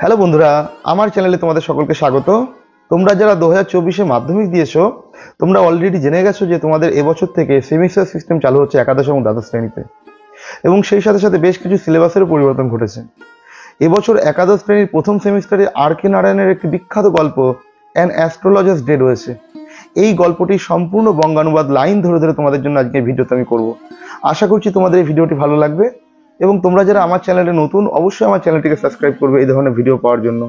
Hello বন্ধুরা, আমার চ্যানেলে তোমাদের সকলকে স্বাগত। তোমরা যারা 2024-এ মাধ্যমিক দিয়েছো, তোমরা অলরেডি জেনে গেছো যে তোমাদের এবছর থেকে সেমিস্টার সিস্টেম চালু হচ্ছে একাদশ এবং দ্বাদশ শ্রেণীতে, এবং সেই সাথে সাথে বেশ কিছু সিলেবাসেরও পরিবর্তন ঘটেছে। এবছর একাদশ শ্রেণীর প্রথম সেমিস্টারে আর কে নারায়ণের একটি বিখ্যাত গল্প অ্যান অ্যাস্ট্রোলজার্স ডে রয়েছে। এই গল্পটির সম্পূর্ণ বঙ্গানুবাদ লাইন ধরে ধরে তোমাদের জন্য আজকে ভিডিওতে আমি করব। আশা করছি তোমাদের এই ভিডিওটি ভালো লাগবে, এবং তোমরা যারা আমার চ্যানেলে নতুন, অবশ্যই আমার চ্যানেলটিকে সাবস্ক্রাইব করবে এই ধরনের ভিডিও পাওয়ার জন্য।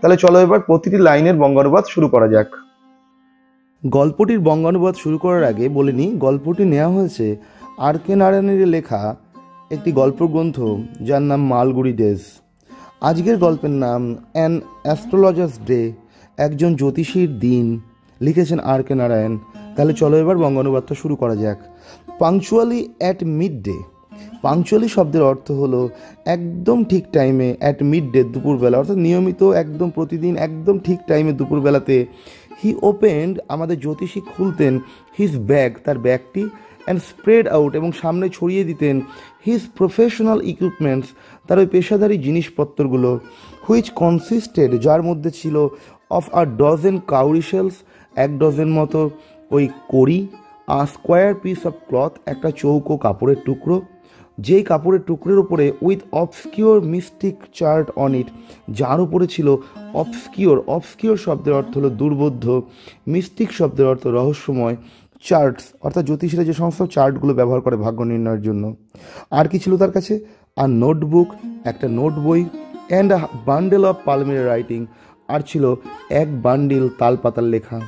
তাহলে চলো এবার প্রতিটি লাইনের বঙ্গানুবাদ শুরু করা যাক। গল্পটির বঙ্গানুবাদ শুরু করার আগে বলে নিই, গল্পটি নেওয়া হয়েছে আর কে নারায়ণের লেখা একটি গল্পগ্রন্থ যার নাম মালগুড়ি ডেজ। আজকের গল্পের নাম অ্যান অ্যাস্ট্রোলজার্স ডে, একজন জ্যোতিষীর দিন, লিখেছেন আর কে নারায়ণ। তাহলে চলো এবার বঙ্গানুবাদটা শুরু করা যাক। পাংচুয়ালি অ্যাট মিড ডে। পাংচুয়ালি শব্দের অর্থ হলো একদম ঠিক টাইমে, অ্যাট মিড ডে দুপুরবেলা, অর্থাৎ নিয়মিত একদম প্রতিদিন একদম ঠিক টাইমে দুপুরবেলাতে। হি ওপেন্ড, আমাদের জ্যোতিষী খুলতেন, হিজ ব্যাগ, তার ব্যাগটি, অ্যান্ড স্প্রেড আউট, এবং সামনে ছড়িয়ে দিতেন, হিজ প্রফেশনাল ইকুইপমেন্টস, তার ওই পেশাদারি জিনিসপত্রগুলো, হুইচ কনসিস্টেড, যার মধ্যে ছিল, of a dozen cowrie shells, এক ডজন মতো ওই কড়ি, a square piece of cloth, একটা চৌকো কাপড়ের টুকরো, যেই কাপড়ের টুকরোর উপরে, with obscure mystic chart on it, যার উপরে ছিল অবস্কিওর, অবস্কিওর শব্দের অর্থ হলো দুর্বোধ্য, মিস্টিক শব্দের অর্থ রহস্যময়, চার্টস অর্থাৎ জ্যোতিষীরা যে সমস্ত চার্টগুলো ব্যবহার করে ভাগ্য নির্ণয়ের জন্য। আর কি ছিল তার কাছে? আর নোটবুক, একটা নোট বই, and a bundle of palmyra writing, আর ছিল এক বান্ডিল তালপাতার লেখা।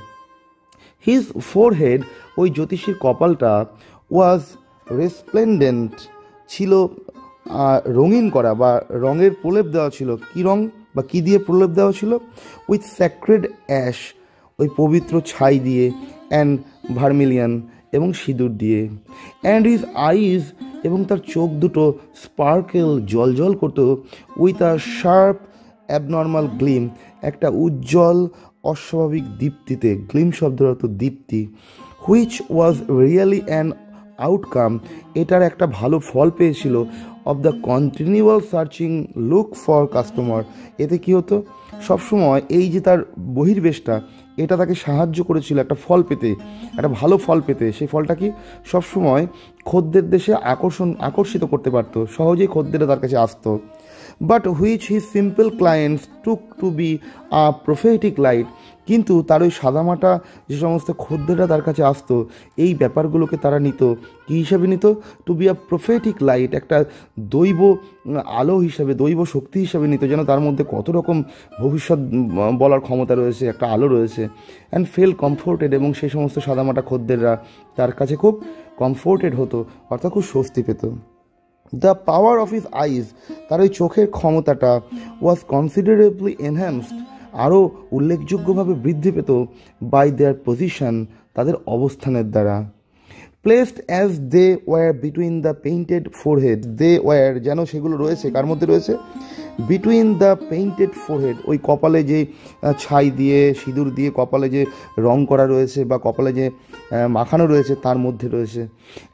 হিজ ফোরহেড, ওই জ্যোতিষীর কপালটা, ওয়াজ রেসপ্লেন্ডেন্ট, ছিল রঙিন করা বা রঙের প্রলেপ দেওয়া ছিল। কি রং বা কি দিয়ে প্রলেপ দেওয়া ছিল? উইথ স্যাক্রেড অ্যাশ, ওই পবিত্র ছাই দিয়ে, অ্যান্ড ভার্মিলিয়ান, এবং সিঁদুর দিয়ে। অ্যান্ড হিজ আইজ, এবং তার চোখ দুটো, স্পার্কেল, জল করতো, with a sharp abnormal gleam, একটা উজ্জ্বল অস্বাভাবিক দীপ্তিতে, গ্লিম শব্দের অর্থ দীপ্তি। Which was really an outcome, এটার একটা ভালো ফল পেয়েছিল, of the continual searching look for customer. এতে কি হতো? সবসময় এই যে তার বহির্বেশটা, এটা তাকে সাহায্য করেছিল একটা ফল পেতে, একটা ভালো ফল পেতে। সেই ফলটা কি? সবসময় খদ্দের দেশে আকর্ষিত করতে পারতো, সহজেই খদ্দেরা তার কাছে আসতো। But which his simple clients took to be a prophetic light, কিন্তু তার ওই সাদামাটা যে সমস্ত খদ্দেররা তার কাছে আসতো, এই ব্যাপারগুলোকে তারা নিত কী হিসাবে নিত? To be a prophetic light, একটা দৈব আলো হিসাবে, দৈব শক্তি হিসাবে নিত, যেন তার মধ্যে কত রকম ভবিষ্যৎ বলার ক্ষমতা রয়েছে, একটা আলো রয়েছে। অ্যান্ড ফিল কমফোর্টেড, এবং সেই সমস্ত সাদামাটা খদ্দেররা তার কাছে খুব কমফোর্টেড হতো, অর্থাৎ খুব স্বস্তি পেত। The power of his eyes, তার ওই চোখের ক্ষমতাটা, ওয়াজ কনসিডারেবলি এনহ্যান্সড, আরও উল্লেখযোগ্যভাবে বৃদ্ধি পেত, বাই দেয়ার পজিশন, তাদের অবস্থানের দ্বারা। Placed as they were between the painted forehead, they were, যেন সেগুলো রয়েছে, কার মধ্যে রয়েছে? বিটুইন দ্য পেইন্টেড ফোরহেড, ওই কপালে যে ছাই দিয়ে, সিঁদুর দিয়ে কপালে যে রং করা রয়েছে বা কপালে যে মাখানো রয়েছে, তার মধ্যে রয়েছে।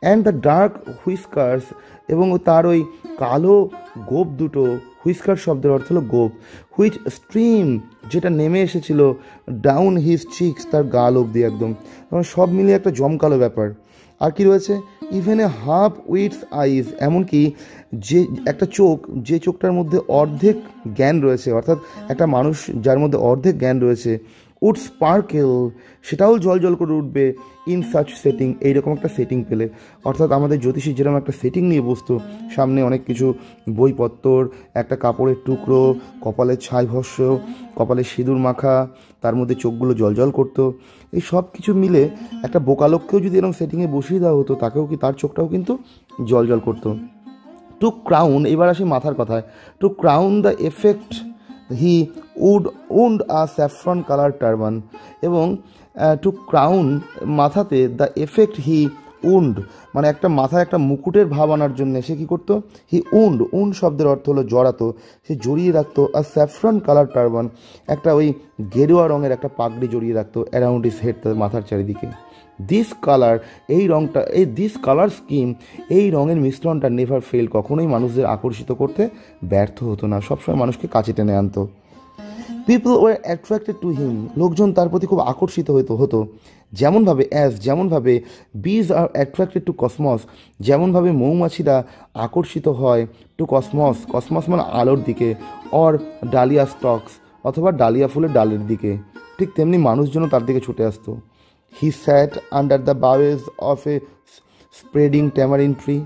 অ্যান্ড দ্য ডার্ক হুইস্কার্স, এবং তার ওই কালো গোপ দুটো, হুইস্কার শব্দের অর্থ হলো গোপ, হুইচ স্ট্রিম, যেটা নেমে এসেছিল, ডাউন হিজ চিক্স, তার গাল অবধি একদম, সব মিলিয়ে একটা জমকালো ব্যাপার। আর কি রয়েছে? ইভেন এ হাফ উইথস আইজ, এমনকি যে একটা চোখ, যে চোখটার মধ্যে অর্ধেক জ্ঞান রয়েছে, অর্থাৎ একটা মানুষ যার মধ্যে অর্ধেক জ্ঞান রয়েছে, উড স্পার্কেল, সেটাও জল করে উঠবে, ইন সাচ সেটিং, এইরকম একটা সেটিং পেলে। অর্থাৎ আমাদের জ্যোতিষী যেরকম একটা সেটিং নিয়ে বসতো, সামনে অনেক কিছু বইপত্র, একটা কাপড়ের টুকরো, কপালের ছাই ভস্য, কপালে সিঁদুর মাখা, তার মধ্যে চোখগুলো জল করতো, এই সব কিছু মিলে একটা বোকা লোককেও যদি এরকম সেটিংয়ে বসিয়ে দেওয়া হতো, তাকেও কি, তার চোখটাও কিন্তু জল করতো। টু ক্রাউন, এবার আসি মাথার কথায়। To crown the effect, he wound a saffron colour turban, এবং টু ক্রাউন, মাথাতে, দ্য এফেক্ট হি উন্ড, মানে একটা মাথায় একটা মুকুটের ভাব আনার জন্য সে কী করতো? হি উন্ড শব্দের অর্থ হলো জড়াতো, সে জড়িয়ে রাখতো আ স্যাফরন কালার টার্বান, একটা ওই গেরুয়া রঙের একটা পাগড়ি জড়িয়ে রাখতো, অ্যারাউন্ড হিজ হেড, তার মাথার চারিদিকে। দিস কালার, এই রঙটা, দিস কালার স্কিম, এই রঙের মিশ্রণটা নেভার ফেল, কখনোই মানুষদের আকর্ষিত করতে ব্যর্থ হতো না, সবসময় মানুষকে কাছে টেনে আনতো। People were attracted to him, লোকজন তার প্রতি খুব আকর্ষিত হতো। যেমনভাবে বিজ আর অ্যাট্রাক্টেড টু কসমস, যেমনভাবে মৌমাছিরা আকর্ষিত হয় টু কসমস, কসমস মানে আলোর দিকে, অর ডালিয়া স্টকস, অথবা ডালিয়া ফুলের ডালের দিকে, ঠিক তেমনি মানুষজনও তার দিকে ছুটে আসতো। He sat under the boughs of a spreading tamarind tree,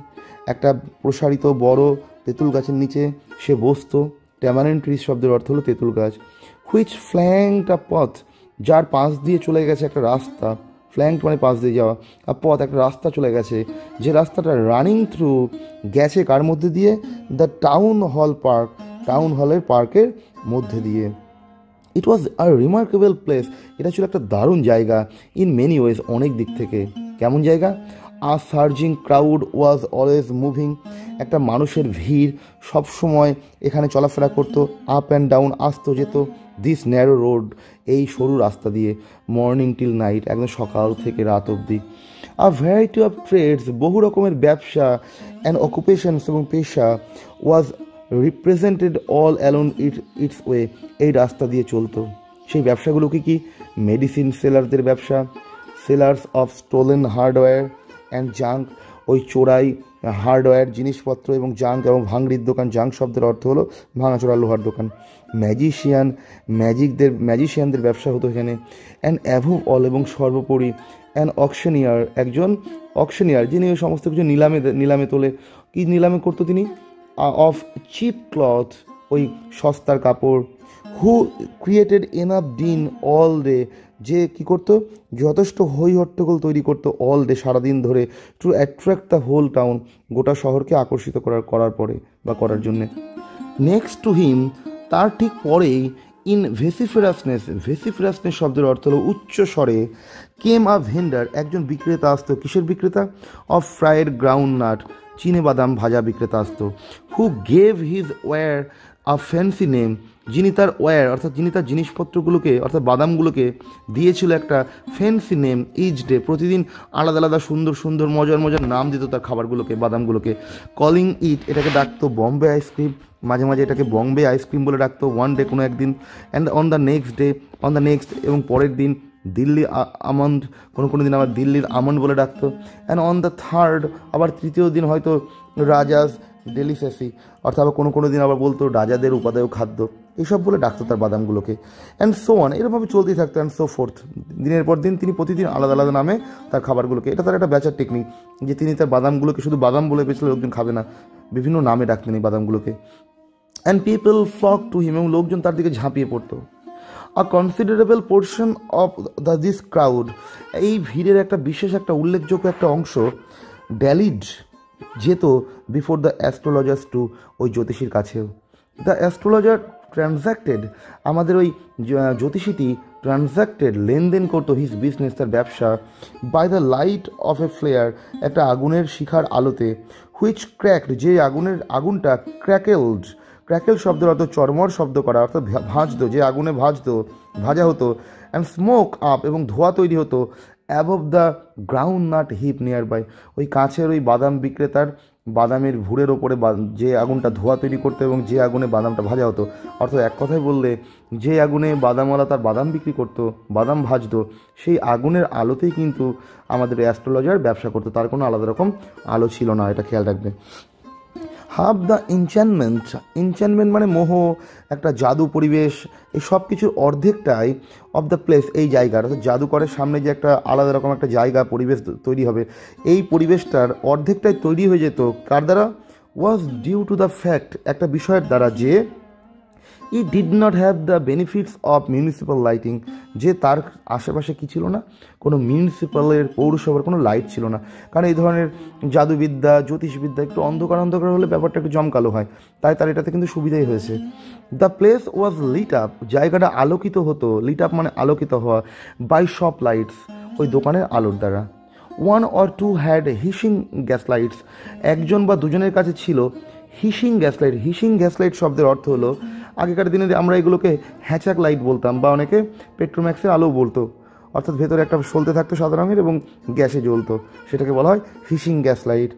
একটা প্রসারিত বড় তেঁতুল গাছের নিচে সে বসতো। ট্যামারিন ট্রি শব্দের অর্থ হলো তেঁতুল গাছ। হুইচ ফ্ল্যাঙ্কড আ পথ, যার পাশ দিয়ে চলে গেছে একটা রাস্তা, ফ্ল্যাঙ্ক মানে পাশ দিয়ে যাওয়া, আর পথ একটা রাস্তা চলে গেছে, যে রাস্তাটা রানিং থ্রু গেছে কার মধ্যে দিয়ে, the town hall park, town হলের পার্কের মধ্যে দিয়ে। ইট ওয়াজ আ রিমার্কেবল প্লেস, এটা ছিল একটা দারুণ জায়গা, ইন মেনি ওয়েজ, অনেক দিক থেকে। কেমন জায়গা? A surging crowd was always moving, একটা মানুষের ভিড় সবসময় এখানে চলাফেরা করতো, আপ অ্যান্ড ডাউন, আসতো যেত, দিস ন্যারো রোড, এই সরু রাস্তা দিয়ে, মর্নিং টিল নাইট, একদম সকাল থেকে রাত অবধি। আ ভ্যারাইটি অফ ট্রেডস, বহু রকমের ব্যবসা অ্যান্ড অকুপেশনস এবং পেশা, was represented all along its way, এই রাস্তা দিয়ে চলতো। সেই ব্যবসাগুলো কি? মেডিসিন সেলারদের ব্যবসা, sellers of stolen hardware and junk, ওই চোরাই হার্ডওয়্যার জিনিসপত্র এবং জাঙ্ক এবং ভাঙড়ির দোকান, জাঙ্ক শব্দের অর্থ হলো ভাঙাচোরা লোহার দোকান। ম্যাজিশিয়ানদের ব্যবসা হতো এখানে। অ্যান্ড অ্যাভোভ অল, এবং সর্বোপরি অ্যান অকশনিয়ার, একজন অকশনিয়ার, যিনি ওই সমস্ত কিছু নিলামে তোলে। কি নিলামে করতো তিনি? অফ চিপ ক্লথ, ওই সস্তার কাপড়। হু created enough dean all day, যে কী করতো? যথেষ্ট হই হট্টগোল তৈরি করতো অল ডে, সারাদিন ধরে, to attract the whole town, গোটা শহরকে আকর্ষিত করার জন্যে। নেক্সট টু হিম, তার ঠিক পরেই, ইন ভেসিফেরাসনেস শব্দের অর্থ হলো উচ্চ স্বরে, কেম আ ভেন্ডার, একজন বিক্রেতা আসতো। কিসের বিক্রেতা? অফ ফ্রাইড গ্রাউন্ড নাট, চিনে বাদাম ভাজা বিক্রেতা আসতো। Who gave his ware a fancy name, যিনি তার ওয়্যার অর্থাৎ যিনি তার জিনিসপত্রগুলোকে অর্থাৎ বাদামগুলোকে দিয়েছিল একটা ফ্যান্সি নেম ইচ ডে, প্রতিদিন আলাদা আলাদা সুন্দর সুন্দর মজার মজার নাম দিত তার খাবারগুলোকে, বাদামগুলোকে। কলিং ইট, এটাকে ডাকতো বম্বে আইসক্রিম, মাঝে মাঝে এটাকে বম্বে আইসক্রিম বলে ডাকতো, ওয়ান ডে, কোনো একদিন। অ্যান্ড অন দ্য নেক্সট এবং পরের দিন দিল্লি আমন্ড, কোনো দিন আবার দিল্লির আমন্ড বলে ডাকতো। অ্যান্ড অন দ্য থার্ড, আবার তৃতীয় দিন হয়তো রাজাস ডেলিসেসি, অর্থাৎ আবার কোনো দিন আবার বলতো রাজাদের উপাদেয় খাদ্য, এইসব বলে ডাকতো তার বাদামগুলোকে। অ্যান্ড সো অন, এরকমভাবে চলতেই থাকতো। অ্যান্ড সো ফোর্থ, দিনের পর দিন তিনি প্রতিদিন আলাদা আলাদা নামে তার খাবারগুলোকে, এটা তার একটা বেচার টেকনিক, যে তিনি তার বাদামগুলোকে শুধু বাদাম বলে বেচলে লোকজন খাবে না, বিভিন্ন নামে ডাকতেন এই বাদামগুলোকে। And people flock to him, এবং লোকজন তার দিকে ঝাঁপিয়ে পড়তো। A considerable portion of this crowd, এই ভিড়ের একটা বিশেষ একটা উল্লেখযোগ্য একটা অংশ ড্যালিড, যেত বিফোর দ্য অ্যাস্ট্রোলজার্স টু, ওই জ্যোতিষীর কাছেও। দ্য অ্যাস্ট্রোলজার ট্রানজ্যাক্টেড, আমাদের ওই জ্যোতিষীটি ট্রানজ্যাক্টেড, লেনদেন করতো, হিজ বিজনেস, তার ব্যবসা, by the light of a flare, একটা আগুনের শিখার আলোতে। হুইচ ক্র্যাকড, যে আগুনটা ক্র্যাকেলড, ক্র্যাকেল শব্দের অর্থ চরমর শব্দ করা, অর্থাৎ ভাজতো, যে আগুনে ভাজা হতো। অ্যান্ড স্মোক আপ, এবং ধোঁয়া তৈরি হতো, above the groundnut heap nearby, ওই কাছের ওই বাদাম বিক্রেতার বাদামের ভুঁড়ের ওপরে যে আগুনটা ধোঁয়া তৈরি করতো এবং যে আগুনে বাদামটা ভাজা হতো, অর্থাৎ এক কথায় বললে যে আগুনে বাদামওয়ালা তার বাদাম বিক্রি করতো, বাদাম ভাজতো, সেই আগুনের আলোতেই কিন্তু আমাদের অ্যাস্ট্রোলজার ব্যবসা করতো, তার কোনো আলাদা রকম আলো ছিল না, এটা খেয়াল রাখবে। হাফ দ্য এনচ্যান্টমেন্ট মানে মোহ, একটা জাদু পরিবেশ, এই সব কিছুর অর্ধেকটাই অফ দ্য প্লেস, এই জায়গার, অর্থাৎ জাদুকরের সামনে যে একটা আলাদা রকম একটা জায়গা পরিবেশ তৈরি হবে, এই পরিবেশটার অর্ধেকটাই তৈরি হয়ে যেত কার দ্বারা? Was due to the fact, একটা বিষয়ের দ্বারা, যে he did not have the benefits of municipal lighting, যে তার আশেপাশে কী ছিল না? কোনো পৌরসভার কোনো লাইট ছিল না। কারণ এই ধরনের জাদুবিদ্যা, জ্যোতিষবিদ্যা একটু অন্ধকার হলে ব্যাপারটা একটু জমকালো হয়, তাই তার এটাতে কিন্তু সুবিধাই হয়েছে। The place was lit up, জায়গাটা আলোকিত হতো, লিট আপ মানে আলোকিত হওয়া, বাই শপ লাইটস, ওই দোকানের আলোর দ্বারা। One or two had hissing gas lights, একজন বা দুজনের কাছে ছিল hissing gas light. Hissing gas light শব্দের অর্থ হলো, আগেকার দিনে আমরা এগুলোকে হ্যাচাক লাইট বলতাম, বা অনেকে পেট্রোম্যাক্সের আলো বলতো, অর্থাৎ ভেতরে একটা সলতে থাকতো সাদা রঙের এবং গ্যাসে জ্বলতো, সেটাকে বলা হয় hissing gas light.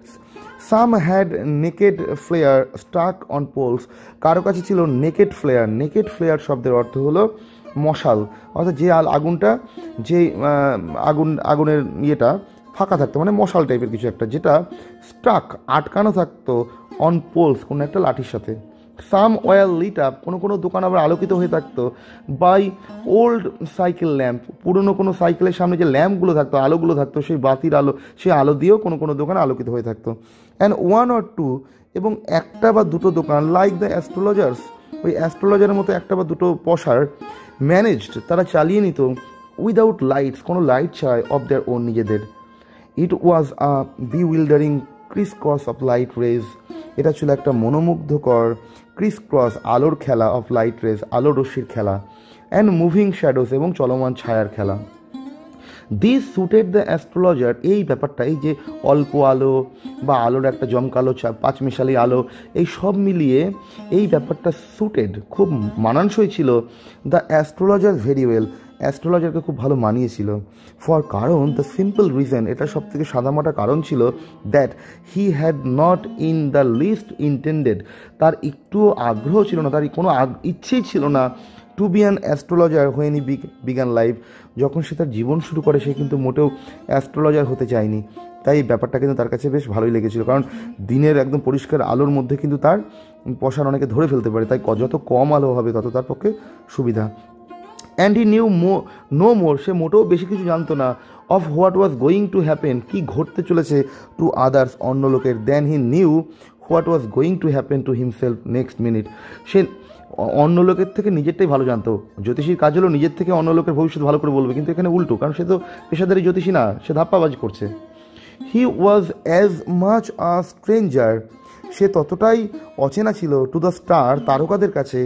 Some had naked flare stuck on poles, কারো কাছে ছিল নেকেড ফ্লেয়ার। নেকেড ফ্লেয়ার শব্দের অর্থ হলো মশাল, অর্থাৎ যে আগুনটা, যে আগুনের ইয়েটা ফাঁকা থাকতো, মানে মশাল টাইপের কিছু একটা, যেটা স্টাক আটকানো থাকতো অন পোলস, কোনো একটা লাঠির সাথে। সাম ওয়ার লিট আপ, কোনো দোকান আবার আলোকিত হয়ে থাকতো বাই ওল্ড সাইকেল ল্যাম্প, পুরনো কোনো সাইকেলের সামনে যে ল্যাম্পগুলো থাকতো, আলোগুলো থাকতো, সেই বাতির আলো, সেই আলো দিয়েও কোনো দোকান আলোকিত হয়ে থাকতো। অ্যান্ড ওয়ান অর টু, এবং একটা বা দুটো দোকান, লাইক দ্য অ্যাস্ট্রোলজার্স, ওই অ্যাস্ট্রোলজারের মতো একটা বা দুটো পসার, ম্যানেজড, তারা চালিয়ে নিত উইদাউট লাইটস, কোনো লাইট ছাড়াই, অফ দেয়ার ওন, নিজেদের। It was a bewildering crisscross of light rays, এটা ছিল একটা মনোমুগ্ধকর ক্রিস ক্রস, আলোর খেলা, অফ লাইট রেজ, আলোর রশ্মির খেলা, অ্যান্ড মুভিং শ্যাডোস, এবং চলমান ছায়ার খেলা। দিস সুটেড দ্য অ্যাস্ট্রোলজার, এই ব্যাপারটা, এই যে অল্প আলো বা আলোর একটা জমকালো পাঁচমিশালি আলো, এই সব মিলিয়ে এই ব্যাপারটা সুটেড, খুব মানানসই ছিল দ্য অ্যাস্ট্রোলজার ভেরি ওয়েল, অ্যাস্ট্রোলজারকে খুব ভালো মানিয়েছিল। ফর কারণ, দ্য সিম্পল রিজন, এটা সব থেকে সাদামাটা কারণ ছিল, that he had not in the least intended, তার একটুও আগ্রহ ছিল না, তার কোনো ইচ্ছেই ছিল না to be an astrologer when he began life, যখন সে তার জীবন শুরু করে সে কিন্তু মোটেও অ্যাস্ট্রোলজার হতে চায়নি। তাই এই ব্যাপারটা কিন্তু তার কাছে বেশ ভালোই লেগেছিল, কারণ দিনের একদম পরিষ্কার আলোর মধ্যে কিন্তু তার পশার অনেকে ধরে ফেলতে পারে, তাই যত কম আলো হবে তত তার পক্ষে সুবিধা। And he knew no more, সে মোটেও বেশি কিছু জানতো না, of what was going to happen, কী ঘটতে চলেছে টু আদার্স, অন্য লোকের, then he knew what was going to happen to himself next minute. সে অন্য লোকের থেকে নিজেরটাই ভালো জানতো। জ্যোতিষীর কাজ হলো নিজের থেকে অন্য লোকের ভবিষ্যৎ ভালো করে বলবে, কিন্তু এখানে উল্টো, কারণ সে তো পেশাদারি জ্যোতিষী না, সে ধাপ্পাবাজ করছে। He was as much a stranger, সে ততটাই অচেনা ছিল টু দ্য স্টার, তারকাদের কাছে,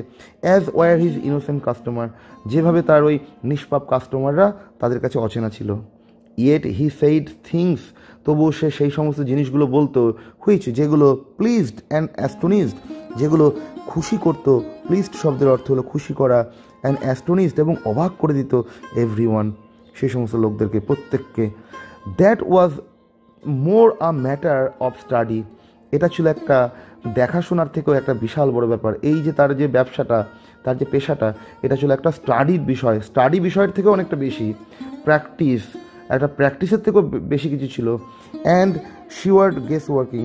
as were his innocent customer, যেভাবে তার ওই নিষ্পাপ কাস্টমাররা তাদের কাছে অচেনা ছিল। ইয়েট হি সেইড থিংস, তবুও সে সেই সমস্ত জিনিসগুলো বলতো, হুইচ, যেগুলো প্লিজড অ্যান্ড অ্যাস্টোনিজড, যেগুলো খুশি করতো। প্লিজড শব্দের অর্থ হলো খুশি করা, অ্যান্ড অ্যাস্টোনিজড, এবং অবাক করে দিত এভরিওয়ান, সেই সমস্ত লোকদেরকে, প্রত্যেককে। That was more a matter of study, এটা ছিল একটা দেখাশোনার থেকেও একটা বিশাল বড় ব্যাপার। এই যে তার যে ব্যবসাটা, তার যে পেশাটা, এটা ছিল একটা স্টাডির বিষয়, স্টাডি বিষয়ের থেকেও অনেকটা বেশি, প্র্যাকটিস, একটা প্র্যাকটিসের থেকেও বেশি কিছু ছিল। অ্যান্ড শিওয়ার্ড গেস ওয়ার্কিং,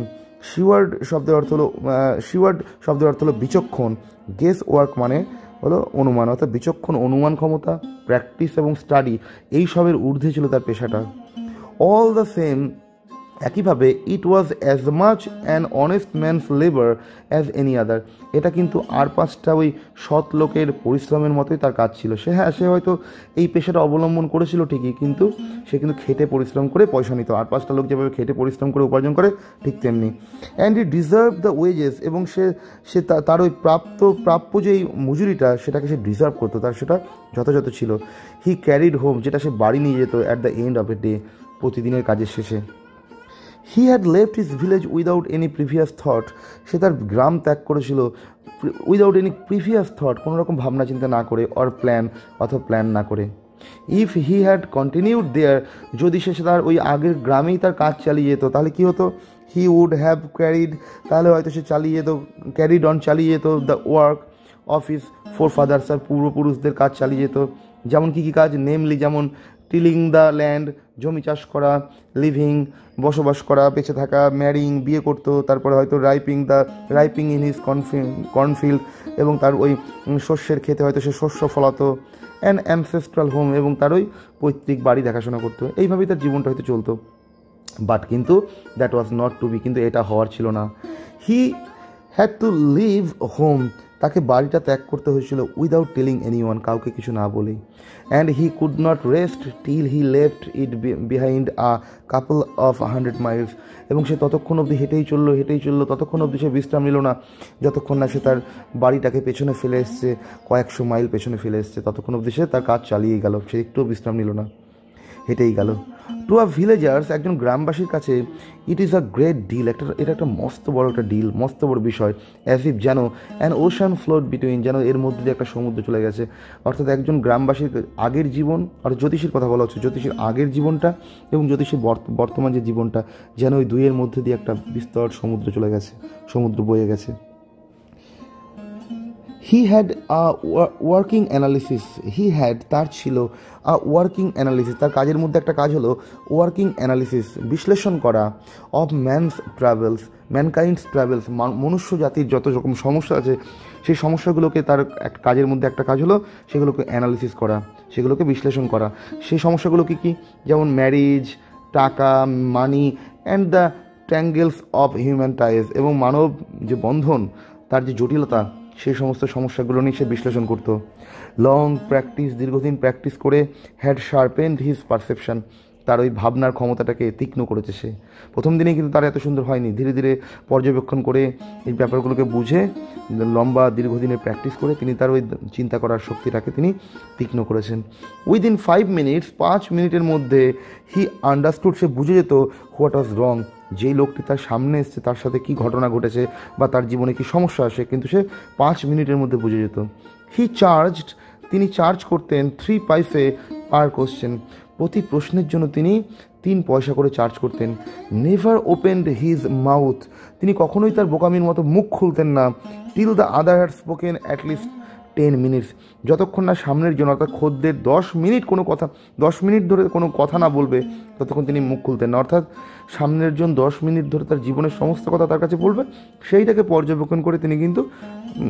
শিওয়ার্ড শব্দের অর্থ হলো বিচক্ষণ, গেস ওয়ার্ক মানে হলো অনুমান, অর্থাৎ বিচক্ষণ অনুমান ক্ষমতা, প্র্যাকটিস এবং স্টাডি, এই সবের ঊর্ধ্বে ছিল তার পেশাটা। অল দ্য সেম, একইভাবে, it was as much an honest man's labour as any other, এটা কিন্তু আর পাঁচটা ওই সৎ লোকের পরিশ্রমের মতোই তার কাজ ছিল। সে হয়তো এই পেশাটা অবলম্বন করেছিল ঠিকই, কিন্তু সে কিন্তু খেটে পরিশ্রম করে পয়সা নিত, আর পাঁচটা লোক যেভাবে খেটে পরিশ্রম করে উপার্জন করে ঠিক তেমনি। And he deserve the wages, এবং সে তার ওই প্রাপ্য যেই মজুরিটা, সেটাকে সে ডিজার্ভ করতো, তার সেটা যথাযথ ছিল। হি ক্যারিড হোম, যেটা সে বাড়ি নিয়ে যেত at the end of a day, প্রতিদিনের কাজের শেষে। He had left his village without any previous thought, সে তার গ্রাম ত্যাগ করেছিল উইদাউট এনি প্রিভিয়াস থট, কোনো রকম ভাবনা চিন্তা না করে, অর প্ল্যান, অথবা প্ল্যান না করে। ইফ হি হ্যাড কন্টিনিউড দেয়ার, যদি সে তার ওই আগের গ্রামেই তার কাজ চালিয়ে যেত, তাহলে কী হতো, হি উড হ্যাভ ক্যারিড, তাহলে হয়তো সে ক্যারিড অন চালিয়ে যেত the work of his forefathers, আর পূর্বপুরুষদের কাজ চালিয়ে যেত। যেমন কী কাজ, নেমলি যেমন টিলিং দ্য ল্যান্ড, জমি চাষ করা, লিভিং, বসবাস করা, বেঁচে থাকা, ম্যারিং, বিয়ে করতো, তারপরে হয়তো রাইপিং ইন হিজ কর্নফিল্ড, এবং তার ওই শস্যের ক্ষেতে হয়তো সে শস্য ফলাতো। অ্যান অ্যানসেস্ট্রাল হোম, এবং তার ওই পৈতৃক বাড়ি দেখাশোনা করতো। এইভাবেই তার জীবনটা হয়তো চলতো। বাট কিন্তু that was not to be, কিন্তু এটা হওয়ার ছিল না। He had to leave home, তাকে বাড়িটা ত্যাগ করতে হয়েছিল উইদাউট টেলিং এনিওয়ান, কাউকে কিছু না বলেই। And he could not rest till he left it behind a couple of 100 Miles, এবং সে ততক্ষণ অবধি হেঁটেই চললো, ততক্ষণ অবধি সে বিশ্রাম নিল না, যতক্ষণ না সে তার বাড়িটাকে পেছনে ফেলে এসছে, কয়েকশো মাইল পেছনে ফেলে এসছে, ততক্ষণ অবধি সে তার কাজ চালিয়ে গেল, সে একটুও বিশ্রাম নিল না। হেঁটেই গেল। টু আ ভিলেজার্স, একজন গ্রামবাসীর কাছে it is a great deal, এটা একটা মস্ত বড় একটা ডিল, মস্ত বড় বিষয়। অ্যাজ ইফ যেন অ্যান ওশান ফ্লোট বিটুইন, যেন এর মধ্যে দিয়ে একটা সমুদ্র চলে গেছে। অর্থাৎ একজন গ্রামবাসীর আগের জীবন, আর জ্যোতিষীর কথা বলা হচ্ছে, জ্যোতিষীর আগের জীবনটা এবং জ্যোতিষীর বর্তমান যে জীবনটা, যেন ওই দুইয়ের মধ্যে দিয়ে একটা বিস্তর সমুদ্র চলে গেছে, সমুদ্র বয়ে গেছে। He had a working analysis, তার ছিল আ ওয়ার্কিং অ্যানালিসিস, তার কাজের মধ্যে একটা কাজ হলো ওয়ার্কিং অ্যানালিসিস, বিশ্লেষণ করা, অফ ম্যানকাইন্ডস ট্রাভেলস, মনুষ্য জাতির যত রকম সমস্যা আছে সেই সমস্যাগুলোকে তার একটা কাজের মধ্যে একটা কাজ হলো সেগুলোকে অ্যানালিসিস করা, সেগুলোকে বিশ্লেষণ করা। সেই সমস্যাগুলো কী, যেমন ম্যারেজ, টাকা, মানি and the tangles of human ties, এবং মানব যে বন্ধন, তার যে জটিলতা, সেই সমস্ত সমস্যাগুলো নিয়ে সে বিশ্লেষণ করতো। লং প্র্যাকটিস, দীর্ঘদিন প্র্যাকটিস করে, হ্যাড শার্পেন্ড হিজ পারসেপশন, তার ওই ভাবনার ক্ষমতাটাকে তীক্ষ্ণ করেছে সে। প্রথম দিনেই কিন্তু তার এত সুন্দর হয়নি, ধীরে ধীরে পর্যবেক্ষণ করে এই ব্যাপারগুলোকে বুঝে, লম্বা দীর্ঘদিনের প্র্যাকটিস করে তিনি তার ওই চিন্তা করার শক্তিটাকে তিনি তীক্ষ্ণ করেছেন। উইদিন 5 মিনিটস, 5 মিনিটের মধ্যে হি আন্ডারস্টুড, সে বুঝে যেত হোয়াট ওয়াজ রং, যেই লোকটি তার সামনে এসছে তার সাথে কী ঘটনা ঘটেছে বা তার জীবনে কী সমস্যা আসে, কিন্তু সে 5 মিনিটের মধ্যে বুঝে যেত। হি চার্জড, তিনি চার্জ করতেন 3 পয়সা পার কোশ্চেন, প্রতি প্রশ্নের জন্য তিনি 3 পয়সা করে চার্জ করতেন। নেভার ওপেনড হিজ মাউথ, তিনি কখনোই তার বোকামির মতো মুখ খুলতেন না। Till the other had spoken at least 10 minutes, যতক্ষণ না সামনের জন্য অর্থাৎ খদ্দের 10 মিনিট ধরে কোনো কথা না বলবে ততক্ষণ তিনি মুখ খুলতেন না। অর্থাৎ সামনের জন 10 মিনিট ধরে তার জীবনের সমস্ত কথা তার কাছে বলবে, সেইটাকে পর্যবেক্ষণ করে তিনি কিন্তু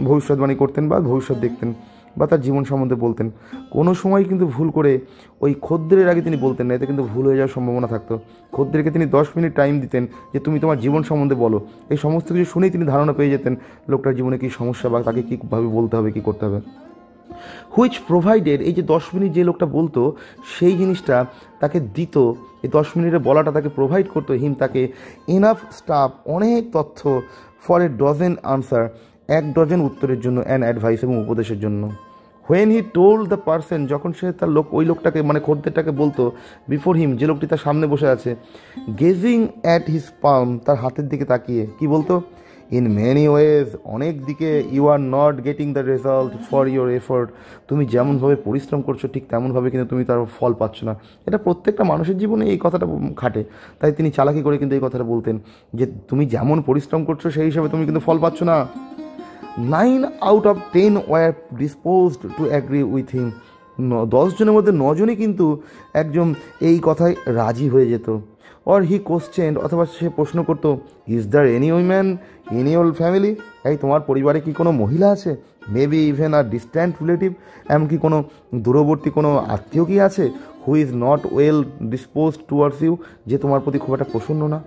ভবিষ্যৎবাণী করতেন বা ভবিষ্যৎ দেখতেন বা তার জীবন সম্বন্ধে বলতেন। কোনো সময় কিন্তু ভুল করে ওই খদ্দের আগে তিনি বলতেন না, এতে কিন্তু ভুল হয়ে যাওয়ার সম্ভাবনা থাকতো। খদ্দেরকে তিনি 10 মিনিট টাইম দিতেন যে তুমি তোমার জীবন সম্বন্ধে বলো, এই সমস্ত কিছু শুনেই তিনি ধারণা পেয়ে যেতেন লোকটার জীবনে কী সমস্যা বা তাকে কীভাবে বলতে হবে, কী করতে হবে। হুইচ প্রোভাইডেড, এই যে 10 মিনিট যে লোকটা বলতো সেই জিনিসটা তাকে দিত, এই 10 মিনিটে বলাটা তাকে প্রোভাইড করতো হিম, তাকে ইনাফ স্টাফ, অনেক তথ্য, for a dozen answer, 1 dozen উত্তরের জন্য, অ্যান্ড অ্যাডভাইস এবং উপদেশের জন্য। When he told the person, যখন সে তার ওই লোকটাকে মানে খদ্দেরটাকে বলতো, বিফোর হিম, যে লোকটি তার সামনে বসে আছে, গেজিং অ্যাট হিজ পাম, তার হাতের দিকে তাকিয়ে কি বলতো, ইন মেনি ওয়েজ, অনেক দিকে, you are not getting the result for your effort, তুমি যেমনভাবে পরিশ্রম করছো ঠিক তেমনভাবে কিন্তু তুমি তার ফল পাচ্ছ না। এটা প্রত্যেকটা মানুষের জীবনে এই কথাটা খাটে, তাই তিনি চালাকি করে কিন্তু এই কথাটা বলতেন যে তুমি যেমন পরিশ্রম করছো সেই হিসাবে তুমি কিন্তু ফল পাচ্ছ না। 9 out of 10 were disposed to agree with him, 10 জনের মধ্যে 9 জনই কিন্তু একজন এই কথায় রাজি হয়ে যেত। অর হি কোশ্চেন, অথবা সে প্রশ্ন করতো, is there any woman in your family, এই তোমার পরিবারে কি কোনো মহিলা আছে, maybe even a distant relative, এমনকি কোনো দূরবর্তী কোনো আত্মীয় কি আছে, who is not well disposed towards you, যে তোমার প্রতি খুব একটা প্রসন্ন না।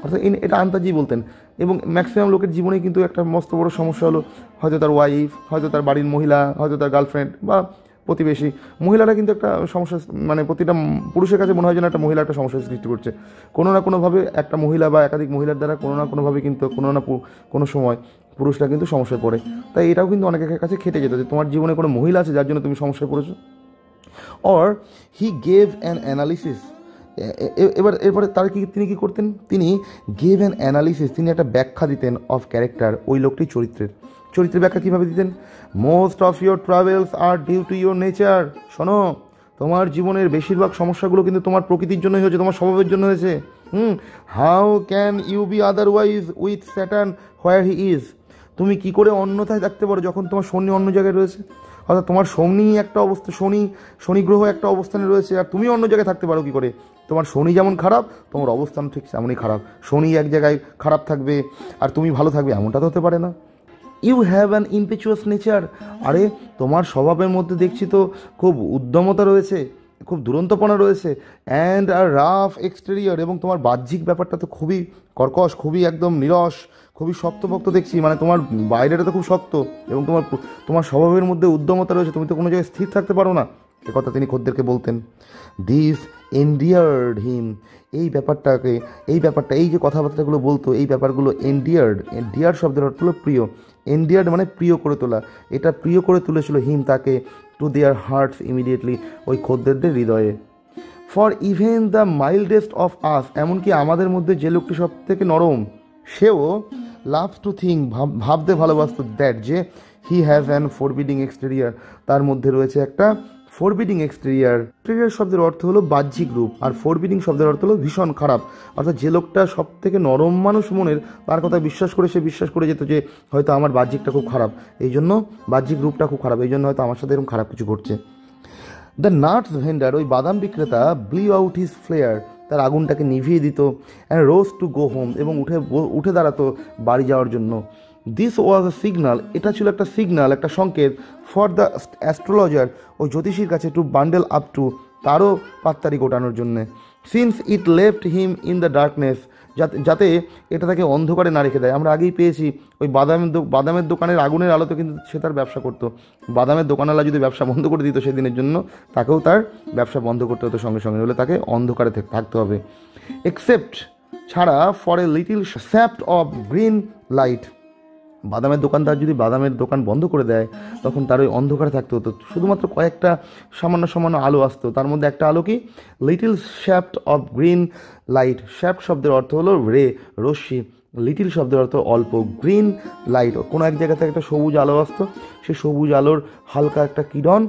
অর্থাৎ এটা আন্তাজি বলতেন। এবং ম্যাক্সিমাম লোকের জীবনে কিন্তু একটা মস্ত বড় সমস্যা হলো, হয়তো তার ওয়াইফ, হয়তো তার বাড়ির মহিলা, হয়তো তার গার্লফ্রেন্ড বা প্রতিবেশী। মহিলারা কিন্তু একটা সমস্যা, মানে প্রতিটা পুরুষের কাছে মনে হয় যেন একটা মহিলা একটা সমস্যার সৃষ্টি করছে। কোনো না কোনোভাবে একটা মহিলা বা একাধিক মহিলার দ্বারা কোনো না কোনোভাবে কিন্তু কোনো সময় পুরুষরা কিন্তু সমস্যায় পড়ে। তাই এটাও কিন্তু অনেকের কাছে খেটে যেত যে তোমার জীবনে কোনো মহিলা আছে যার জন্য তুমি সমস্যায় পড়েছো। Or he gave an analysis, এরপরে তিনি কী করতেন, তিনি গেভ অ্যান অ্যানালিসিস, তিনি একটা ব্যাখ্যা দিতেন অফ ক্যারেক্টার, ওই লোকটির চরিত্রের ব্যাখ্যা কীভাবে দিতেন। Most of your travels are due to your nature, শোনো তোমার জীবনের বেশিরভাগ সমস্যাগুলো কিন্তু তোমার প্রকৃতির জন্যই হয়েছে, তোমার স্বভাবের জন্য হয়েছে। How can you be otherwise with Saturn where he is, তুমি কি করে অন্যথায় থাকতে পারো যখন তোমার শনি অন্য জায়গায় রয়েছে। অর্থাৎ তোমার শনি একটা অবস্থা, শনি গ্রহ একটা অবস্থানে রয়েছে আর তুমি অন্য জায়গায় থাকতে পারো কী করে। তোমার শনি যেমন খারাপ, তোমার অবস্থান ঠিক তেমনই খারাপ। শনি এক জায়গায় খারাপ থাকবে আর তুমি ভালো থাকবে, এমনটা তো হতে পারে না। ইউ হ্যাভ অ্যান ইম্পেচুয়াস নেচার, আরে তোমার স্বভাবের মধ্যে দেখছি তো খুব উদ্যমতা রয়েছে, খুব দুরন্তপনা রয়েছে। অ্যান্ড আর রাফ এক্সটেরিয়র, এবং তোমার বাহ্যিক ব্যাপারটা তো খুবই কর্কশ, খুবই একদম নিরস, খুবই শক্তপোক্ত দেখছি, মানে তোমার বাইরেটা তো খুব শক্ত এবং তোমার স্বভাবের মধ্যে উদ্যমতা রয়েছে, তুমি তো কোনো জায়গায় স্থির থাকতে পারো না। এ কথা তিনি খদ্দেরকে বলতেন। দিস এন্ডিয়ার্ড হিম, এই ব্যাপারটা এই যে কথাবার্তাগুলো বলতো, এই ব্যাপারগুলো এন্ডিয়ার্ড শব্দের অর্থ হলো প্রিয়। এন্ডিয়ার্ড মানে প্রিয় করে তোলা, এটা প্রিয় করে তুলেছিল হিম তাকে, টু দেয়ার হার্টস ইমিডিয়েটলি, ওই খদ্দেরদের হৃদয়ে। For even the mildest of us, এমনকি আমাদের মধ্যে যে লোকটি সব থেকে নরম, সেও লাভস টু থিঙ্ক, ভাবতে ভালোবাসত, দ্যাট যে he has an forbidding exterior, তার মধ্যে রয়েছে একটা ফরবিডিং এক্সটেরিয়ার। এক্সটেরিয়ার শব্দের অর্থ হলো বাহ্যিক রূপ, আর ফরবিডিং শব্দের অর্থ হলো ভীষণ খারাপ। অর্থাৎ যে লোকটা সব থেকে নরম মানুষ মনের, তার কথা বিশ্বাস করে যেত যে হয়তো আমার বাহ্যিকটা খুব খারাপ, এই জন্য বাহ্যিক রূপটা খুব খারাপ, এই জন্য হয়তো আমার সাথে এরকম খারাপ কিছু ঘটছে। দ্য নাটস ভেন্ডার, ওই বাদাম বিক্রেতা, ব্লিউ আউট হিজ ফ্লেয়ার, তার আগুনটাকে নিভিয়ে দিত, and rose to go home, এবং উঠে দাঁড়াতো বাড়ি যাওয়ার জন্য। দিস ওয়াজ আ সিগনাল, এটা ছিল একটা সিগনাল, একটা সংকেত, ফর দ্য অ্যাস্ট্রোলজার, ওই জ্যোতিষীর কাছে, টু বান্ডেল আপ টু, তারও পাত্তারি গোটানোর জন্যে। Since it left him in the darkness, যাতে এটা তাকে অন্ধকারে না রেখে দেয়। আমরা আগেই পেয়েছি ওই বাদামের দোকানের আগুনের আলোতে কিন্তু সে তার ব্যবসা করতো। বাদামের দোকানওয়ালা যদি ব্যবসা বন্ধ করে দিত সেদিনের জন্য, তাকেও তার ব্যবসা বন্ধ করতে হতো সঙ্গে সঙ্গে, নইলে তাকে অন্ধকারে থাকতে হবে। এক্সেপ্ট, ছাড়া, for a little shaft of green light, বাদামের দোকানদার যদি বাদামের দোকান বন্ধ করে দেয় তখন তার ওই অন্ধকারে থাকতে হতো, শুধুমাত্র কয়েকটা সামান্য আলো আসতো, তার মধ্যে একটা আলো কি, little shaft of green light. Shaft শব্দের অর্থ হলো রে, রশ্মি, লিটিল শব্দের অর্থ অল্প, গ্রিন লাইট, কোনো এক জায়গা থেকে একটা সবুজ আলো আসতো, সেই সবুজ আলোর হালকা একটা কিরণ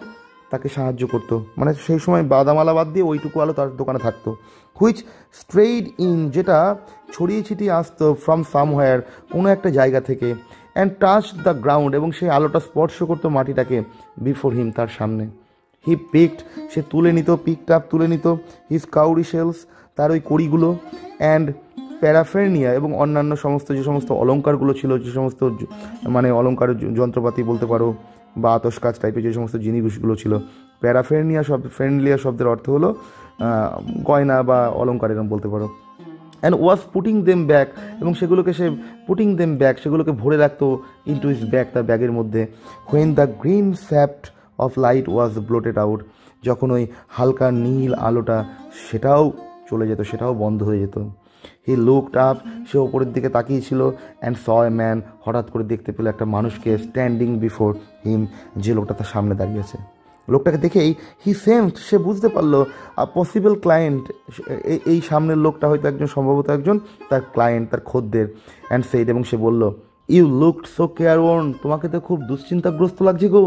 তাকে সাহায্য করতো, মানে সেই সময় বাদামালা বাদ দিয়ে ওইটুকু আলো তার দোকানে থাকতো। হুইচ স্ট্রেইড ইন, যেটা ছড়িয়ে ছিটিয়ে আসতো, ফ্রম সামহোয়ার, কোনো একটা জায়গা থেকে, অ্যান্ড টাচ দ্য গ্রাউন্ড, এবং সেই আলোটা স্পর্শ করতো মাটিটাকে, বিফোর হিম, তার সামনে। হি পিকড, সে পিকড আপ তুলে নিত, হিজ কাউরি শেলস, তার ওই কড়িগুলো, অ্যান্ড প্যারাফেরনিয়া, এবং অন্যান্য যে সমস্ত অলঙ্কারগুলো ছিল, যে সমস্ত মানে অলঙ্কার যন্ত্রপাতি বলতে পারো, বা আতসকাচ টাইপের যে সমস্ত জিনিসগুলো ছিল। ফেরনিয়া শব্দের অর্থ হলো গয়না বা অলঙ্কার, এরকম বলতে পারো। And was putting them back, এবং সেগুলোকে ভরে রাখতো ইনটু হিজ ব্যাগ, তার ব্যাগের মধ্যে। When the green shaft of light was blotted out, যখন ওই হালকা নীল আলোটা সেটাও চলে যেত, সেটাও বন্ধ হয়ে যেত। হি লুকড আপ, সে ওপরের দিকে তাকিয়েছিল, অ্যান্ড স এ ম্যান, হঠাৎ করে দেখতে পেল একটা মানুষকে, স্ট্যান্ডিং বিফোর হিম, যে লোকটা তার সামনে দাঁড়িয়েছে। লোকটাকে দেখেই হি সেন্সড, সে বুঝতে পারলো পসিবল ক্লায়েন্ট, এই সামনের লোকটা হয়তো সম্ভবত একজন তার ক্লায়েন্ট, তার খদ্দের। অ্যান্ড সেইড, এবং সে বলল, you looked so careworn, তোমাকে তো খুব দুশ্চিন্তাগ্রস্ত লাগছে গো।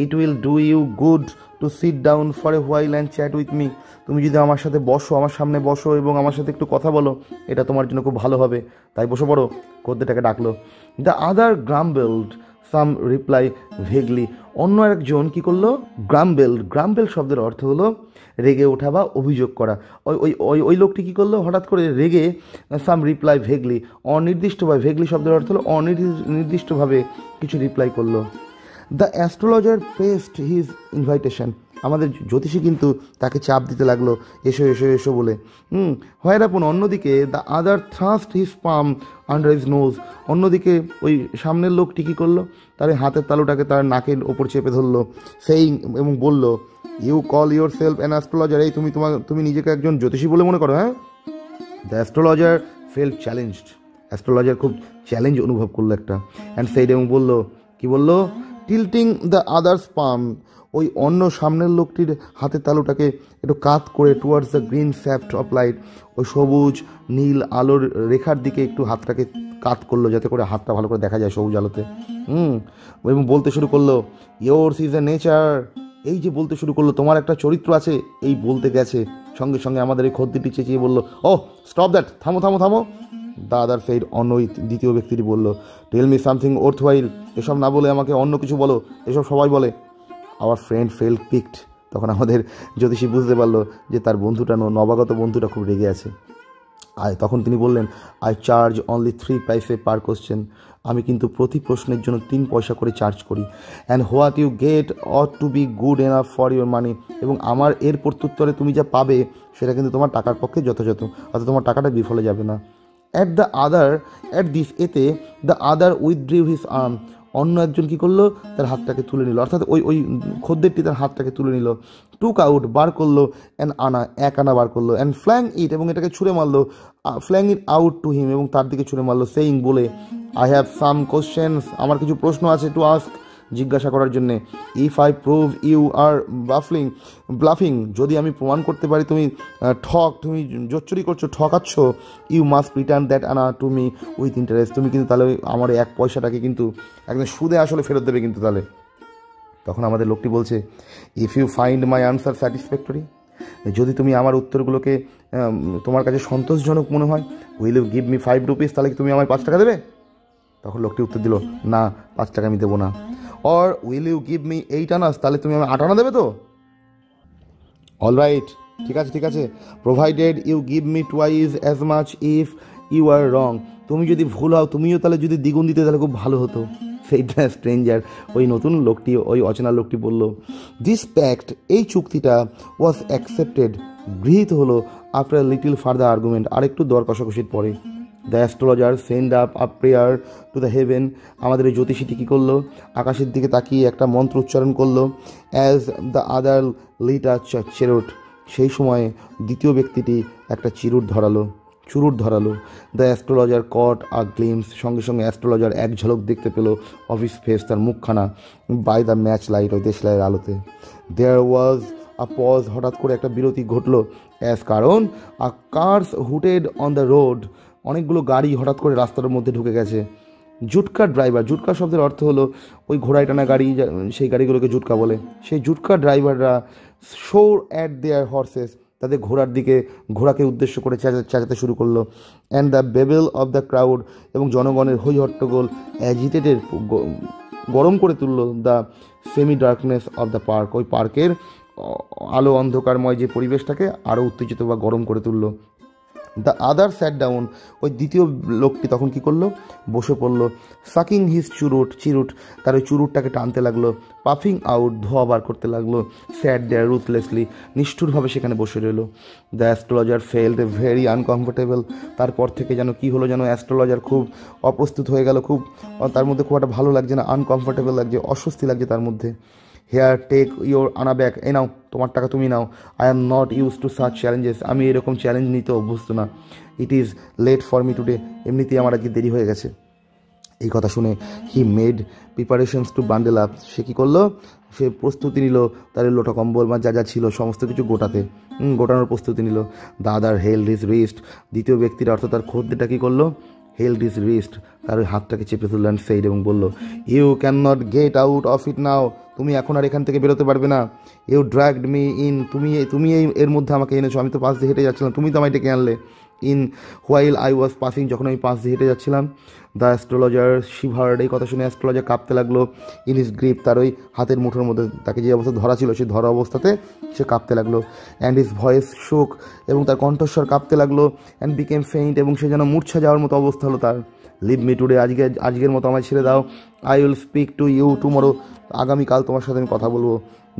It will do you good to sit down for a while and chat with me, তুমি যদি আমার সাথে বসো, আমার সামনে বসো এবং আমার সাথে একটু কথা বলো, এটা তোমার জন্য খুব ভালো হবে, তাই বসে পড়ো। খদ্দেরটাকে ডাকলো। দ্য আদার গ্রাম্বেলড সাম রিপ্লাই ভেগলি, অন্য একজন কি করলো, গ্রাম্বেল শব্দের অর্থ হলো রেগে ওঠা বা অভিযোগ করা। ওই লোকটি কি করলো, হঠাৎ করে রেগে, সাম রিপ্লাই ভেগলি, অনির্দিষ্টভাবে, ভেগলি শব্দের অর্থ হলো অনির্দিষ্টভাবে কিছু রিপ্লাই করলো। The astrologer pressed his invitation, আমাদের জ্যোতিষী কিন্তু তাকে চাপ দিতে লাগলো, এসো এসো এসো বলে। হোয়ার আপন, অন্যদিকে the other thrust his palm under his nose, অন্যদিকে ওই সামনের লোকটি কী করলো, তার হাতের তালুটাকে তার নাকের ওপর চেপে ধরলো, সেইং, এবং বলল, you call yourself an astrologer, এই তুমি নিজেকে একজন জ্যোতিষী বলে মনে করো, হ্যাঁ? The astrologer felt challenged, astrologer খুব চ্যালেঞ্জ অনুভব করলো একটা। অ্যান্ড সেইড, এবং বললো, কি বললো, টিল্টিং দ্য আদার্স পাম, ওই অন্য সামনের লোকটির হাতের তালুটাকে একটু কাত করে, towards the green shaft of light, ওই সবুজ নীল আলোর রেখার দিকে একটু হাতটাকে কাত করলো, যাতে করে হাতটা ভালো করে দেখা যায় সবুজ আলোতে। এবং বলতে শুরু করলো, ইয়োরস ইজ এ নেচার, এই যে বলতে শুরু করলো, তোমার একটা চরিত্র আছে, এই বলতে গেছে, সঙ্গে সঙ্গে আমাদের এই খদ্দেরটি চেঁচিয়ে বললো, ও স্টপ দ্যাট, থামো থামো থামো। দ্য আদার সেইড, অন্য দ্বিতীয় ব্যক্তিটি বলল, টেল মি সামথিং ওর্থওয়াইল, এসব না বলে আমাকে অন্য কিছু বলো, এসব সবাই বলে। আওয়ার ফ্রেন্ড ফেল পিকড, তখন আমাদের জ্যোতিষী বুঝতে পারলো যে তার বন্ধুটা, নবাগত বন্ধুটা খুব রেগে আছে। তখন তিনি বললেন, আই চার্জ অনলি 3 পয়সা পার কোশ্চেন, আমি কিন্তু প্রতি প্রশ্নের জন্য 3 পয়সা করে চার্জ করি। And what you get ought to be good enough for your money, এবং আমার এর প্রত্যুত্তরে তুমি যা পাবে সেটা কিন্তু তোমার টাকার পক্ষে যথাযথ, অর্থাৎ তোমার টাকাটা বিফলে যাবে না। অ্যাট দিস, এতে দ্য আদার উইথড্রিউ হিজ আর্ম, অন্য একজন কী করলো, তার হাতটাকে তুলে নিল, অর্থাৎ ওই খদ্দেরটি তার হাতটাকে তুলে নিল। টুক আউট, বার করলো, এক আনা বার করলো, অ্যান্ড ফ্ল্যাং ইট, এবং এটাকে ছুঁড়ে মারলো, ফ্ল্যাং ইট আউট টু হিম, এবং তার দিকে ছুঁড়ে মারলো, সেইং, বলে, আই হ্যাভ সাম কোশ্চেন্স, আমার কিছু প্রশ্ন আছে, টু আস্ক জিজ্ঞাসা করার জন্যে। If I prove you are bluffing, যদি আমি প্রমাণ করতে পারি তুমি তুমি জোচ্চুরি করছো, ঠকাচ্ছ, you must return that anna to me with interest, তুমি কিন্তু তাহলে আমার 1 পয়সাটাকে কিন্তু একদম সুদে আসলে ফেরত দেবে কিন্তু তাহলে। তখন আমাদের লোকটি বলছে, if you find my answer satisfactory, যদি তুমি আমার উত্তরগুলোকে তোমার কাছে সন্তোষজনক মনে হয়, will you give me 5 rupees, তাহলে কি তুমি আমায় 5 টাকা দেবে? তখন লোকটি উত্তর দিল, না 5 টাকা আমি দেবো না। Or will you give me 8 annas, তাহলে তুমি আমায় 8 আনা দেবে তো? অল রাইট, ঠিক আছে ঠিক আছে, provided you give me twice as much if you are wrong, তুমি যদি ভুল হও তুমিও তাহলে যদি দ্বিগুণ দিতে তাহলে খুব ভালো হতো। সেইটা স্ট্রেঞ্জার, ওই নতুন লোকটি, ওই অচেনা লোকটি বলল, দিস প্যাক্ট, এই চুক্তিটা ওয়াজ অ্যাকসেপ্টেড, গৃহীত হলো আফটার লিটিল ফার্দার আর্গুমেন্ট, আরেকটু দর কষাকষির পরে। The astrologer send up prayer to the haven, আমাদের এই জ্যোতিষীটি কী করলো, আকাশের দিকে তাকিয়ে একটা মন্ত্র উচ্চারণ করলো। As the other lit a cheroot, সেই সময়ে দ্বিতীয় ব্যক্তিটি একটা চুরুট ধরালো। The astrologer caught a glimpse, সঙ্গে সঙ্গে অ্যাস্ট্রোলজার এক ঝলক দেখতে পেল অফিস ফেস, তার মুখখানা, বাই দ্য ম্যাচ লাইট, ওই দেশলাইয়ের আলোতে। দেয়ার ওয়াজ আ পজ, হঠাৎ করে একটা বিরতি ঘটলো, অ্যাজ কারণ a cars hooted on the road, অনেকগুলো গাড়ি হঠাৎ করে রাস্তার মধ্যে ঢুকে গেছে। জুটকা ড্রাইভার, জুটকা শব্দের অর্থ হলো ওই ঘোড়ায় টানা গাড়ি, সেই গাড়িগুলোকে জুটকা বলে। সেই জুটকা ড্রাইভাররা শোর অ্যাট দেয়ার হর্সেস, তাদের ঘোড়াকে উদ্দেশ্য করে চেঁচাতে শুরু করলো। And the bevel of the crowd, এবং জনগণের হই হট্টগোল অ্যাজিটেটেড, গরম করে তুললো the semi darkness of the park, ওই পার্কের আলো অন্ধকারময় যে পরিবেশটাকে আরও উত্তেজিত বা গরম করে তুললো। দ্য আদার স্যাট ডাউন, ওই দ্বিতীয় লোকটি তখন কী করলো, বসে পড়লো। সাকিং হিজ চিরুট, তার ওই চুরুটটাকে টানতে লাগলো। পাফিং আউট, ধোয়া বার করতে লাগলো। স্যাট দেয়ার রুথলেসলি, নিষ্ঠুরভাবে সেখানে বসে রইল। The astrologer felt very uncomfortable, তারপর থেকে যেন কী হলো, যেন অ্যাস্ট্রোলজার খুব অপ্রস্তুত হয়ে গেল, খুব তার মধ্যে খুব একটা ভালো লাগছে না, আনকমফোর্টেবল লাগছে, অস্বস্তি লাগছে তার মধ্যে। Here take your anna back, এই নাও তোমার টাকা তুমি নাও। I am not used to such challenges, আমি এরকম চ্যালেঞ্জ নিতে অভ্যস্ত না। It is late for me today, এমনিতেই আমার আজকে দেরি হয়ে গেছে। এই কথা শুনে he made preparations to bundle up, সে কী করলো, সে প্রস্তুতি নিল তার লোটা কম্বল বা যা যা ছিল সমস্ত কিছু গোটানোর প্রস্তুতি নিল। দাদার হেল্ড হিজ রিস্ট, দ্বিতীয় ব্যক্তির অর্থাৎ তার খদ্দেরটা কী করলো, হেল্ড হিজ রিস্ট, তার ওই হাতটাকে চেপে ধরল অ্যান্ড সেইড, এবং বলল, you can not get out of it now, তুমি এখন আর এখান থেকে বেরোতে পারবে না। ইউ ড্র্যাগড মি ইন, তুমি এর মধ্যে আমাকে এনেছো, আমি তো পাশ দিয়ে হেঁটে যাচ্ছিলাম, তুমি তো আমায় ডেকে আনলে। In while I was passing, যখন আমি পাশ দিয়ে হেঁটে যাচ্ছিলাম। দ্য অ্যাস্ট্রোলজার শিভার্ড, এই কথা শুনে অ্যাস্ট্রোলজার কাঁপতে লাগলো। ইন হিজ গ্রিপ, তার ওই হাতের মুঠোর মধ্যে তাকে যে অবস্থা ধরা ছিল সেই ধরা অবস্থাতে সে কাঁপতে লাগলো। অ্যান্ড হিজ ভয়েস শোক, এবং তার কণ্ঠস্বর কাঁপতে লাগলো। অ্যান্ড বিকেম ফেইন্ট, এবং সে যেন মূর্ছা যাওয়ার মতো অবস্থা হলো তার। লিভ মি টুডে, আজকের মতো আমায় ছেড়ে দাও। I will speak to you tomorrow, আগামীকাল তোমার সাথে আমি কথা বলবো।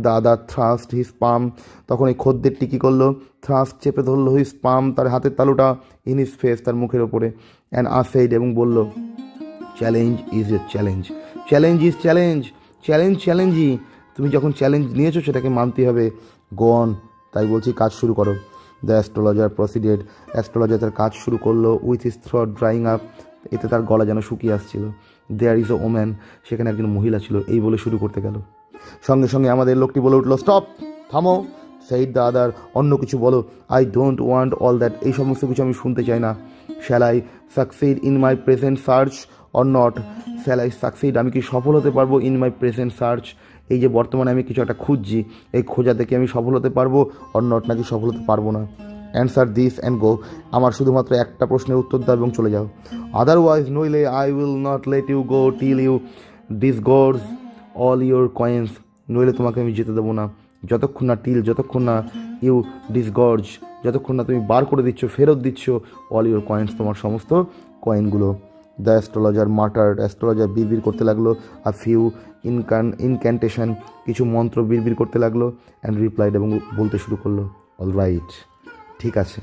দাদা থ্রাস্ট হিজ পাম, তখন এই খদ্দেরটি কী করলো, থ্রাস্ট চেপে ধরলো হিজ পাম, তার হাতের তালুটা, ইন হিজ ফেস, তার মুখের ওপরে। অ্যান্ড আসাইড, এবং বলল, challenge is a challenge, challenge is চ্যালেঞ্জই, তুমি যখন চ্যালেঞ্জ নিয়েছো সেটাকে মানতে হবে। গো অন, তাই বলছি কাজ শুরু করো। দ্য অ্যাস্ট্রোলজার প্রসিডেড, অ্যাস্ট্রোলজার তার কাজ শুরু করলো। With his through drawing up, এতে তার গলা যেন শুকিয়ে আসছিল। দেয়ার ইজ এ ওম্যান, সেখানে একজন মহিলা ছিল, এই বলে শুরু করতে গেল। সঙ্গে সঙ্গে আমাদের লোকটি বলে উঠলো, স্টপ, থামো। সেইড দ্য আদার, অন্য কিছু বলো। I don't want all that, এই সমস্ত কিছু আমি শুনতে চাই না। Shall I succeed in my present search or not, shall I succeed, আমি কি সফল হতে পারবো, ইন মাই প্রেজেন্ট সার্চ, এই যে বর্তমানে আমি কিছু একটা খুঁজছি, এই খোঁজাতে কি আমি সফল হতে পারবো, অর নট, নাকি সফল হতে পারবো না। অ্যান্সার দিস অ্যান্ড গো, আমার শুধুমাত্র একটা প্রশ্নের উত্তর দাও এবং চলে যাও। আদারওয়াইজ, নইলে I will not let you go till you disgorge all your coins, নইলে তোমাকে আমি যেতে দেবো না যতক্ষণ না ইউ ডিসগর্জ, যতক্ষণ না তুমি বার করে দিচ্ছ, ফেরত দিচ্ছ, অল ইউর কয়েন্স, তোমার সমস্ত কয়েনগুলো। দ্য অ্যাস্ট্রোলজার মাটার্ড, অ্যাস্ট্রোলজার বিড়বিড় করতে লাগলো। আ ফিউ ইনক্যান্টেশন, কিছু মন্ত্র বিড়বিড় করতে লাগলো। অ্যান্ড রিপ্লাইড, এবং বলতে শুরু করলো, অল রাইট, ঠিক আছে।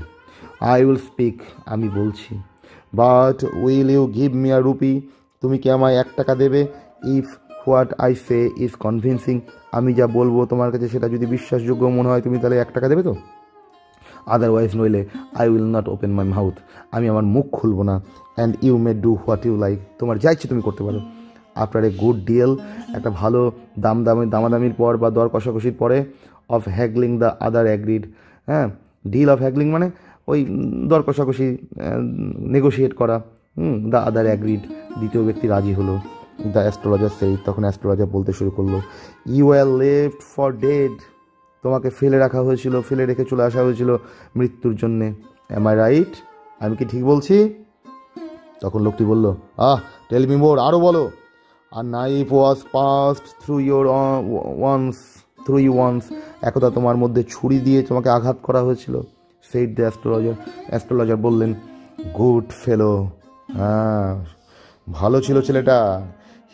আই উইল স্পিক, আমি বলছি। But will you give me a rupee, তুমি কি আমায় 1 টাকা দেবে? If what I say is convincing, আমি যা বলবো তোমার কাছে সেটা যদি বিশ্বাসযোগ্য মনে হয়, তুমি তাহলে 1 টাকা দেবে তো? আদারওয়াইজ, নইলে I will not open my mouth, আমি আমার মুখ খুলবো না। And you may do what you like, তোমার যা ইচ্ছে তুমি করতে পারো। আফটার এ গুড ডিল, একটা ভালো দামাদামির পর বা দর কষাকষির পরে, of haggling the other agreed. হ্যাঁ, ডিল অফ হ্যাগলিং মানে ওই দর কষাকষি, নেগোশিয়েট করা। দ্য আদার অ্যাগ্রিড, দ্বিতীয় ব্যক্তি রাজি হলো। দ্য অ্যাস্ট্রোলজার সেই, তখন অ্যাস্ট্রোলজার বলতে শুরু করলো, you were left for dead, তোমাকে ফেলে রাখা হয়েছিল, ফেলে রেখে চলে আসা হয়েছিল মৃত্যুর জন্যে। Am I right? আমি কি ঠিক বলছি? তখন লোকটি বলল, টেল মি মোর, আরও বলো। আর knife was passed through you once, একদা তোমার মধ্যে ছুরি দিয়ে তোমাকে আঘাত করা হয়েছিল। সেইড দ্য অ্যাস্ট্রোলজার, অ্যাস্ট্রোলজার বললেন, গুড ফেলো, হ্যাঁ ভালো ছিল ছেলেটা।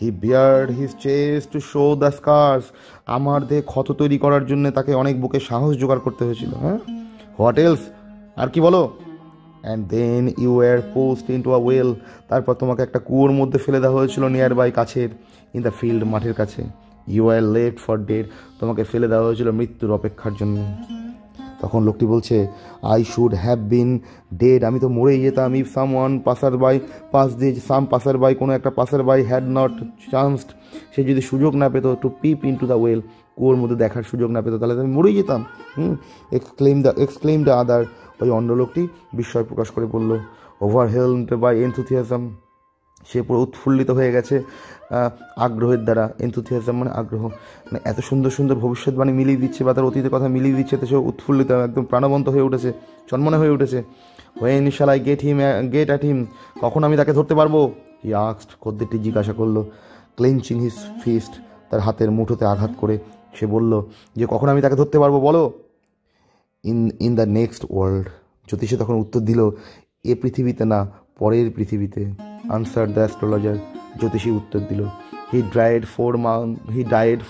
He bared his chest to show the scars, আমার দেহে ক্ষত তৈরি করার জন্য তাকে অনেক বুকে সাহস জোগাড় করতে হয়েছিল। হ্যাঁ, হোয়াট এলস, আর কি বলো? And then you were pushed into a well, তারপর তোমাকে একটা কুয়োর মধ্যে ফেলে দেওয়া হয়েছিল, নিয়ার বাই, কাছের, ইন দ্য ফিল্ড, মাঠের কাছে। You were left for dead, তোমাকে ফেলে দেওয়া হয়েছিল মৃত্যুর অপেক্ষার জন্য। তখন লোকটি বলছে, I should have been dead, আমি তো মরেই যেতাম। If someone passer by পাস দিয়ে, সাম পাসার বাই, কোনো একটা passer by had not chanced, to peep সুযোগ না পেত টু পিপ ইন টু দ্য ওয়েল, কুয়োর মধ্যে দেখার সুযোগ না পেত, তাহলে আমি মরেই যেতাম। এক্সক্লেম দ্য আদার, ওই অন্য লোকটি বিস্ময় প্রকাশ করে বলল, ওভারহেলমড বাই এনথুথিয়াজম, সে পুরো উৎফুল্লিত হয়ে গেছে আগ্রহের দ্বারা। এনথুথিয়াজম মানে আগ্রহ, মানে এত সুন্দর সুন্দর ভবিষ্যৎবাণী মিলিয়ে দিচ্ছে বা তার অতীতের কথা মিলিয়ে দিচ্ছে, তো সে উৎফুল্লিত, একদম প্রাণবন্ত হয়ে উঠেছে, চন্মনে হয়ে উঠেছে। When shall I get at him, কখন আমি তাকে ধরতে পারবো? হি আস্কড, খদ্দেরটি জিজ্ঞাসা করলো। ক্লেনচিং হিজ ফিস্ট, তার হাতের মুঠোতে আঘাত করে সে বলল যে, কখন আমি তাকে ধরতে পারবো বলো? ইন দ্য নেক্সট ওয়ার্ল্ড, জ্যোতিষে তখন উত্তর দিল, এ পৃথিবীতে না, পরের পৃথিবীতে। আনসার দ্য অ্যাস্ট্রোলজার, জ্যোতিষী উত্তর দিল, হি ডায়েড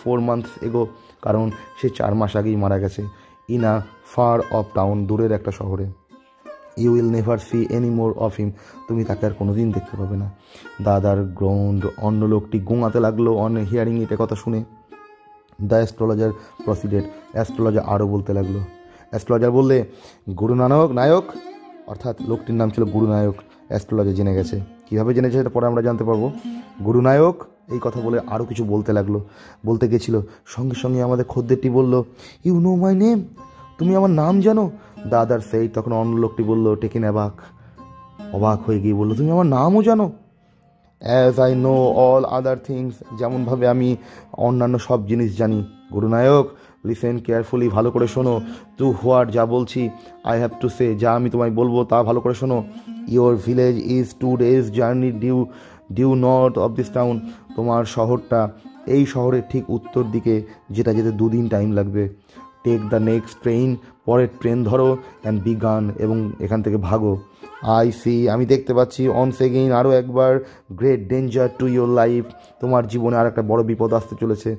4 months এগো, কারণ সে 4 মাস আগেই মারা গেছে। In a far off town, দূরের একটা শহরে। You will never see any more of him, তুমি তাকে আর কোনোদিন দেখতে পাবে না। দাদার গ্রাউন্ড, অন্য লোকটি গোঙাতে লাগলো অন হিয়ারিং ইট, কথা শুনে। দ্য অ্যাস্ট্রোলজার প্রসিডেড, অ্যাস্ট্রোলজার আরও বলতে লাগলো। অ্যাস্ট্রোলজার বললে, গুরু নায়ক, অর্থাৎ লোকটির নাম ছিল গুরু নায়ক। অ্যাস্ট্রোলজার জেনে গেছে, কীভাবে জেনেছে সেটা পরে আমরা জানতে পারবো। গুরু নায়ক এই কথা বলে আরও কিছু বলতে গেছিল, সঙ্গে সঙ্গে আমাদের খদ্দেরটি বলল, ইউ নো মাই নেম, তুমি আমার নাম জানো? দাদার সেই, তখন অন্য লোকটি বলল, টেকেন অবাক হয়ে গিয়ে বলল, তুমি আমার নামও জানো? As I know all other things, যেমনভাবে আমি অন্যান্য সব জিনিস জানি। গুরু নায়ক, লিসেন কেয়ারফুলি, ভালো করে শোনো। টু হোয়াট, যা বলছি, আই হ্যাভ টু সে, যা আমি তোমায় বলবো তা ভালো করে শোনো। Your village is 2 days journey due north of this town, তোমার শহরটা এই শহরের ঠিক উত্তর দিকে, যেটা যেতে 2 দিন টাইম লাগবে। টেক দ্য নেক্সট ট্রেন, পরের ট্রেন ধরো, অ্যান্ড বি গান, এবং এখান থেকে ভাগো। আই সি, আমি দেখতে পাচ্ছি, অনস এগেইন, আরও একবার, great danger to your life, তোমার জীবনে আর একটা বড় বিপদ আসতে চলেছে।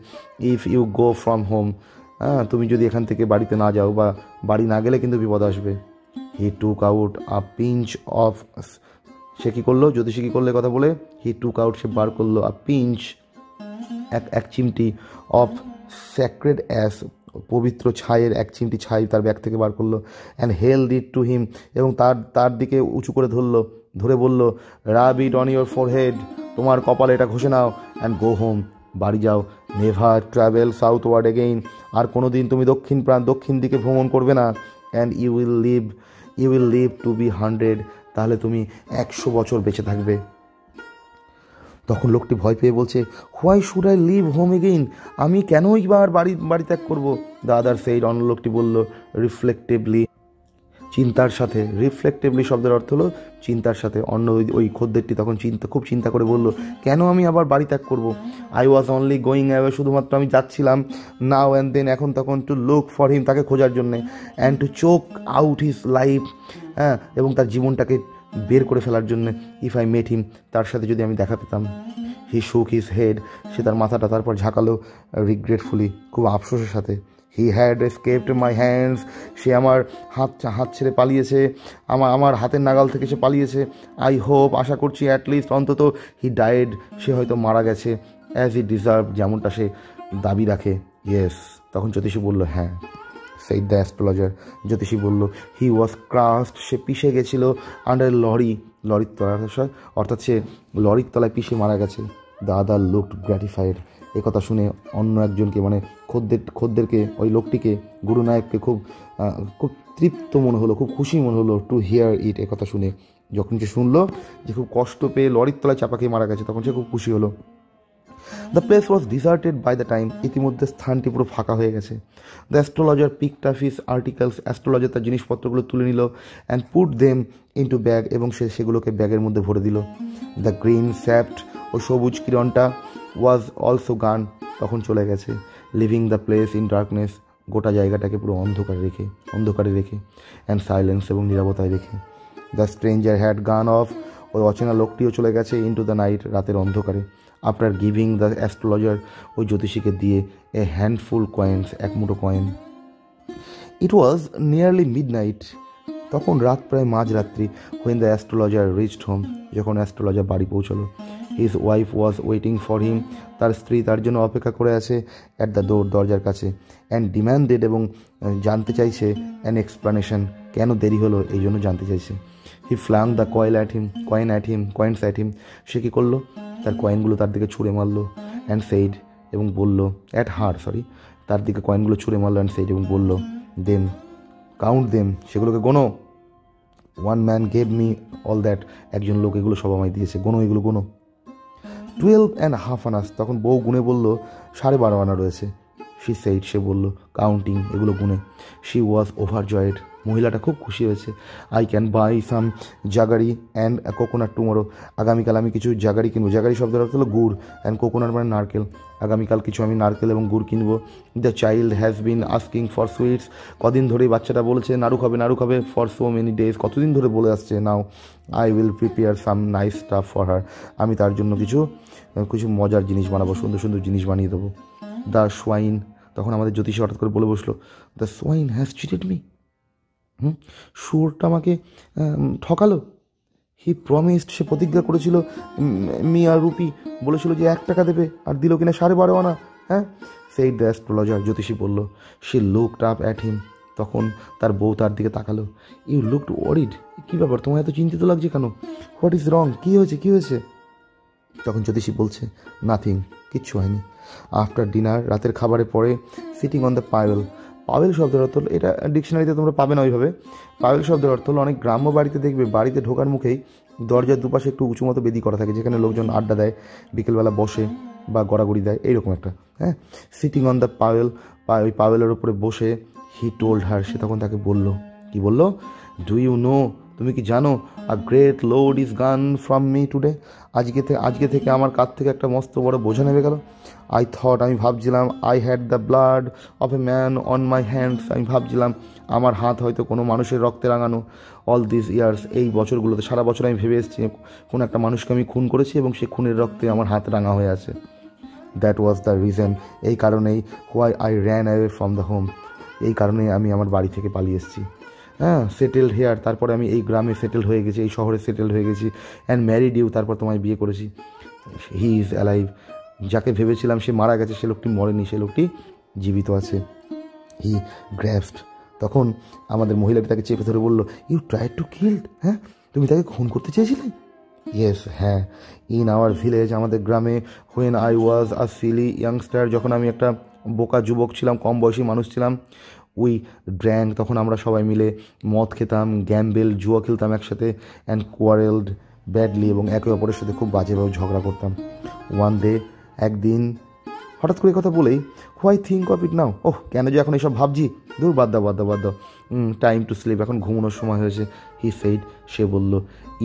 If you go from home, তুমি যদি এখান থেকে বাড়িতে না যাও বা বাড়ি না গেলে কিন্তু বিপদ আসবে। He took out a pinch of, সে কী করলো, জ্যোতিষী কী করলে কথা বলে, হি টুক আউট, সে বার করলো, আ পিঞ্চ, এক চিমটি, অফ স্যাক্রেড অ্যাস, পবিত্র ছাইয়ের এক চিমটি ছাই তার ব্যাগ থেকে বার করলো। And held it two him, এবং তার দিকে উঁচু করে ধরে বলল, রাব ইট অন ইয়োর ফোরহেড, তোমার কপালে এটা ঘষে নাও। অ্যান্ড গো হোম, বাড়ি যাও। নেভার ট্রাভেল সাউথওয়ার্ড এগেইন, আর কোনো দিন তুমি দক্ষিণ দিকে ভ্রমণ করবে না। And you will live to be 100, তাহলে তুমি 100 বছর বেঁচে থাকবে। তখন লোকটি ভয় পেয়ে বলছে, why should I leave home again, আমি কেনই বা বাড়ি ত্যাগ করবো? দাদার সেই, অন্য লোকটি বলল, রিফ্লেক্টিভলি, চিন্তার সাথে। রিফ্লেক্টিভলি শব্দের অর্থ হলো চিন্তার সাথে। অন্য ওই খদ্দেরটি তখন খুব চিন্তা করে বলল, কেন আমি আবার বাড়ি ত্যাগ করবো? I was only going away, শুধুমাত্র আমি যাচ্ছিলাম, নাও অ্যান্ড দেন, এখন তখন, টু লুক ফর হিম, তাকে খোঁজার জন্যে, and to choke out his life, এবং তার জীবনটাকে বের করে ফেলার জন্য। ইফ আই মেট হিম, তার সাথে যদি আমি দেখা পেতাম। হি শুক হিজ হেড, সে তার মাথাটা তারপর ঝাঁকালো, রিগ্রেটফুলি, খুব আফসোসের সাথে। He had escaped my hands, সে আমার হাত ছেড়ে পালিয়েছে, আমার হাতের নাগাল থেকে সে পালিয়েছে। আই হোপ, আশা করছি, অ্যাটলিস্ট অন্তত, হি ডায়েড, সে হয়তো মারা গেছে, অ্যাজ হি ডিজার্ভ, যেমনটা সে দাবি রাখে। ইয়েস, তখন জ্যোতিষী বলল, হ্যাঁ। সেইড দ্য অ্যাস্ট্রোলজার, জ্যোতিষী বলল, হি ওয়াজ ক্রাস্ট, সে পিষে গেছিল, আন্ডার লরির তলায়, অর্থাৎ সে লরির তলায় পিষে মারা গেছে। The other looked গ্র্যাটিফাইড। এ কথা শুনে অন্য একজনকে মানে খদ্দেরকে ওই লোকটিকে গুরু নায়ককে খুব তৃপ্ত মনে হলো, খুব খুশি মনে হলো টু হিয়ার ইট। এ কথা শুনে যখন সে শুনলো যে খুব কষ্ট পেয়ে লরির তলায় চাপা খেয়ে মারা গেছে, তখন সে খুব খুশি হলো। The place was deserted by the time. ইতিমধ্যে স্থানটি পুরো ফাঁকা হয়ে গেছে। The astrologer picked up his articles. Astrologer তার জিনিসপত্রগুলো তুলে নিল and put them into bag, এবং সে সেগুলোকে ব্যাগের মধ্যে ভরে দিল। দ্য গ্রিন স্যাপ্ট, ও সবুজ কিরণটা, ওয়াজ অলসো গান, তখন চলে গেছে। Living the place in darkness, গোটা জায়গাটাকে পুরো অন্ধকারে রেখে অ্যান্ড সাইলেন্স, এবং নীরবতায় রেখে। দ্য স্ট্রেঞ্জার হ্যাড গান অফ, ওই অচেনা লোকটিও চলে গেছে ইনটু দ্য নাইট, রাতের অন্ধকারে। আফটার গিভিং দ্য অ্যাস্ট্রোলজার, ওই জ্যোতিষীকে দিয়ে এ হ্যান্ডফুল কয়েন্স, এক মুঠো coin. It was nearly midnight, তখন রাত প্রায় মাঝরাত্রি। When the astrologer reached home, যখন অ্যাস্ট্রোলজার বাড়ি পৌঁছলো। His wife was waiting for him, তার স্ত্রী তার জন্য অপেক্ষা করে আছে অ্যাট দ্য ডোর, দরজার কাছে। অ্যান্ড ডিম্যান্ডেড, এবং জানতে চাইছে অ্যান এক্সপ্লানেশন, কেন দেরি হলো এই জন্য জানতে চাইছে। He flung the coins at him, সে কী করলো, তার কয়েনগুলো তার দিকে ছুঁড়ে মারলো। অ্যান্ড সেইড, এবং বলল, তার দিকে কয়েনগুলো ছুঁড়ে মারলো। অ্যান্ড সেইড, এবং বলল, দেম, কাউন্ট দেম, সেগুলোকে গোনো। One man gave me all that, একজন লোক এগুলো সব আমায় দিয়েছে, গোনো, এগুলো গোনো। 12.5 আনাস, তখন বউ গুনে বলল 12.5 আনা রয়েছে। শি সেইড, সে বলল, কাউন্টিং, এগুলো গুনে। শি ওয়াজ ওভারজয়েড, মহিলাটা খুব খুশি হয়েছে। I can buy some jaggery and coconut tomorrow, আগামীকাল আমি কিছু জাগারি কিনবো। জাগারি শব্দের অর্থ হলো গুড়, অ্যান্ড কোকোনাট মানে নারকেল। আগামীকাল কিছু আমি নারকেল এবং গুড় কিনবো। The child has been asking for sweets, কদিন ধরেই বাচ্চাটা বলেছে নাড়ু খাবে ফর সো মেনি ডেজ, কতদিন ধরে বলে আসছে। Now I will prepare some nice staff for her, আমি তার জন্য কিছু মজার জিনিস বানাবো, সুন্দর সুন্দর জিনিস বানিয়ে দেবো। দ্য সোয়াইন, তখন আমাদের জ্যোতিষী হঠাৎ করে বলে বসলো, the swine has cheated me, শুয়োরটা আমাকে ঠকালো। হি প্রমিসড, সে প্রতিজ্ঞা করেছিল, মি আর রুপি, বলেছিল যে 1 টাকা দেবে, আর দিল কিনা 12.5 আনা। হ্যাঁ, সেই দ্য অ্যাস্ট্রোলজার, জ্যোতিষী বলল। She looked up at him, তখন তার বউ তার দিকে তাকালো। ইউ লুকড ওয়ারিড, কী ব্যাপার, তোমার এত চিন্তিত লাগছে কেন? হোয়াট ইজ রং, কী হয়েছে? তখন জ্যোতিষী বলছে, নাথিং, কিচ্ছু হয়নি। আফটার ডিনার, রাতের খাবারের পরে, সিটিং অন দ্য পাওয়েল শব্দের অর্থ হলো, এটা ডিকশনারিতে তোমরা পাবে না ওইভাবে। পাওয়েল শব্দের অর্থ হলো, অনেক গ্রাম্য বাড়িতে দেখবে বাড়িতে ঢোকার মুখেই দরজার দুপাশে একটু উঁচু মতো বেদি করা থাকে, যেখানে লোকজন আড্ডা দেয়, বিকেলবেলা বসে বা গড়াগড়ি দেয়, এইরকম একটা। হ্যাঁ, সিটিং অন দ্য পাওয়েল, ওই পাওয়েলের ওপরে বসে। হি টোল্ড হার, সে তখন তাকে বলল, কি বলল? ডু ইউ নো, তুমি কি জানো, আ গ্রেট লোড ইজ গান ফ্রম মি টুডে, আজকে থেকে আমার কাছ থেকে একটা মস্ত বড় বোঝা নেমে গেল। আমি ভাবছিলাম, I had the blood of a man on my hands, আমি ভাবছিলাম আমার হাত হয়তো কোনো মানুষের রক্তে রাঙানো। অল দিস ইয়ার্স, এই বছরগুলোতে, সারা বছর আমি ভেবে এসেছি কোনো একটা মানুষকে আমি খুন করেছি এবং সেই খুনের রক্তে আমার হাত রাঙা হয়ে আছে। দ্যাট ওয়াজ দ্য রিজন, এই কারণেই, why I ran away from the home, এই কারণেই আমি আমার বাড়ি থেকে পালিয়ে এসেছি। হ্যাঁ, সেটেলড হেয়ার, তারপরে আমি এই গ্রামে সেটেল হয়ে গেছি, এই শহরে সেটেল হয়ে গেছি। অ্যান্ড ম্যারিড ইউ, তারপর তোমায় বিয়ে করেছি। হি ইজ অ্যালাইভ, যাকে ভেবেছিলাম সে মারা গেছে, সে লোকটি মরেনি, সে লোকটি জীবিত আছে। হি গ্র্যাস্পড, তখন আমাদের মহিলাটি তাকে চেপে ধরে বলল, ইউ ট্রাই টু কিল, হ্যাঁ, তুমি তাকে খুন করতে চেয়েছিলে? ইয়েস, হ্যাঁ। ইন আওয়ার ভিলেজ, আমাদের গ্রামে, when I was a Seely youngster, যখন আমি একটা বোকা যুবক ছিলাম, কম বয়সী মানুষ ছিলাম। উই ড্র্যাঙ্ক, তখন আমরা সবাই মিলে মদ খেতাম, গ্যাম্বেল, জুয়া খেলতাম একসাথে। অ্যান্ড কোয়ারেলড ব্যাডলি, এবং একে অপরের সাথে খুব বাজেভাবে ঝগড়া করতাম। ওয়ান ডে, একদিন, হঠাৎ করে কথা বলেই, হোয়াই থিঙ্ক অফ ইট নাও, ওহ, কেন যে এখন এসব ভাবছি, দূর, বাদ দাও, টাইম টু স্লিপ, এখন ঘুমানোর সময় হয়েছে। হি সেইড, সে বলল,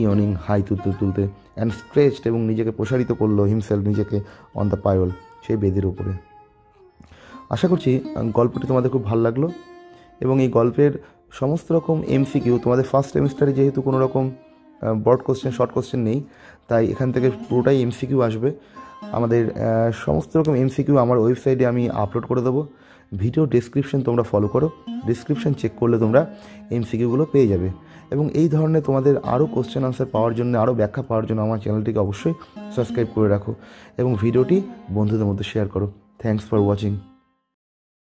ইয়নিং, হাই তুলতে। অ্যান্ড স্ট্রেচড, এবং নিজেকে প্রসারিত করলো, হিমসেলফ, নিজেকে, অন দ্য পাওয়েল, সেই বেদির উপরে। আশা করছি গল্পটি তোমাদের খুব ভালো লাগলো, এবং এই গল্পের সমস্ত রকম এমসিকিউ, তোমাদের ফার্স্ট সেমিস্টারে যেহেতু কোনো রকম ব্রড কোশ্চেন, শর্ট কোশ্চেন নেই, তাই এখান থেকে পুরোটাই এমসিকিউ আসবে। আমাদের সমস্ত রকম এমসিকিউ আমার ওয়েবসাইটে আমি আপলোড করে দেবো। ভিডিও ডেসক্রিপশন তোমরা ফলো করো, ডেসক্রিপশন চেক করলে তোমরা এমসিকিউগুলো পেয়ে যাবে। এবং এই ধরনের তোমাদের আরও কোশ্চেন আনসার পাওয়ার জন্য, আরও ব্যাখ্যা পাওয়ার জন্য আমার চ্যানেলটিকে অবশ্যই সাবস্ক্রাইব করে রাখো এবং ভিডিওটি বন্ধুদের মধ্যে শেয়ার করো। Thanks for watching.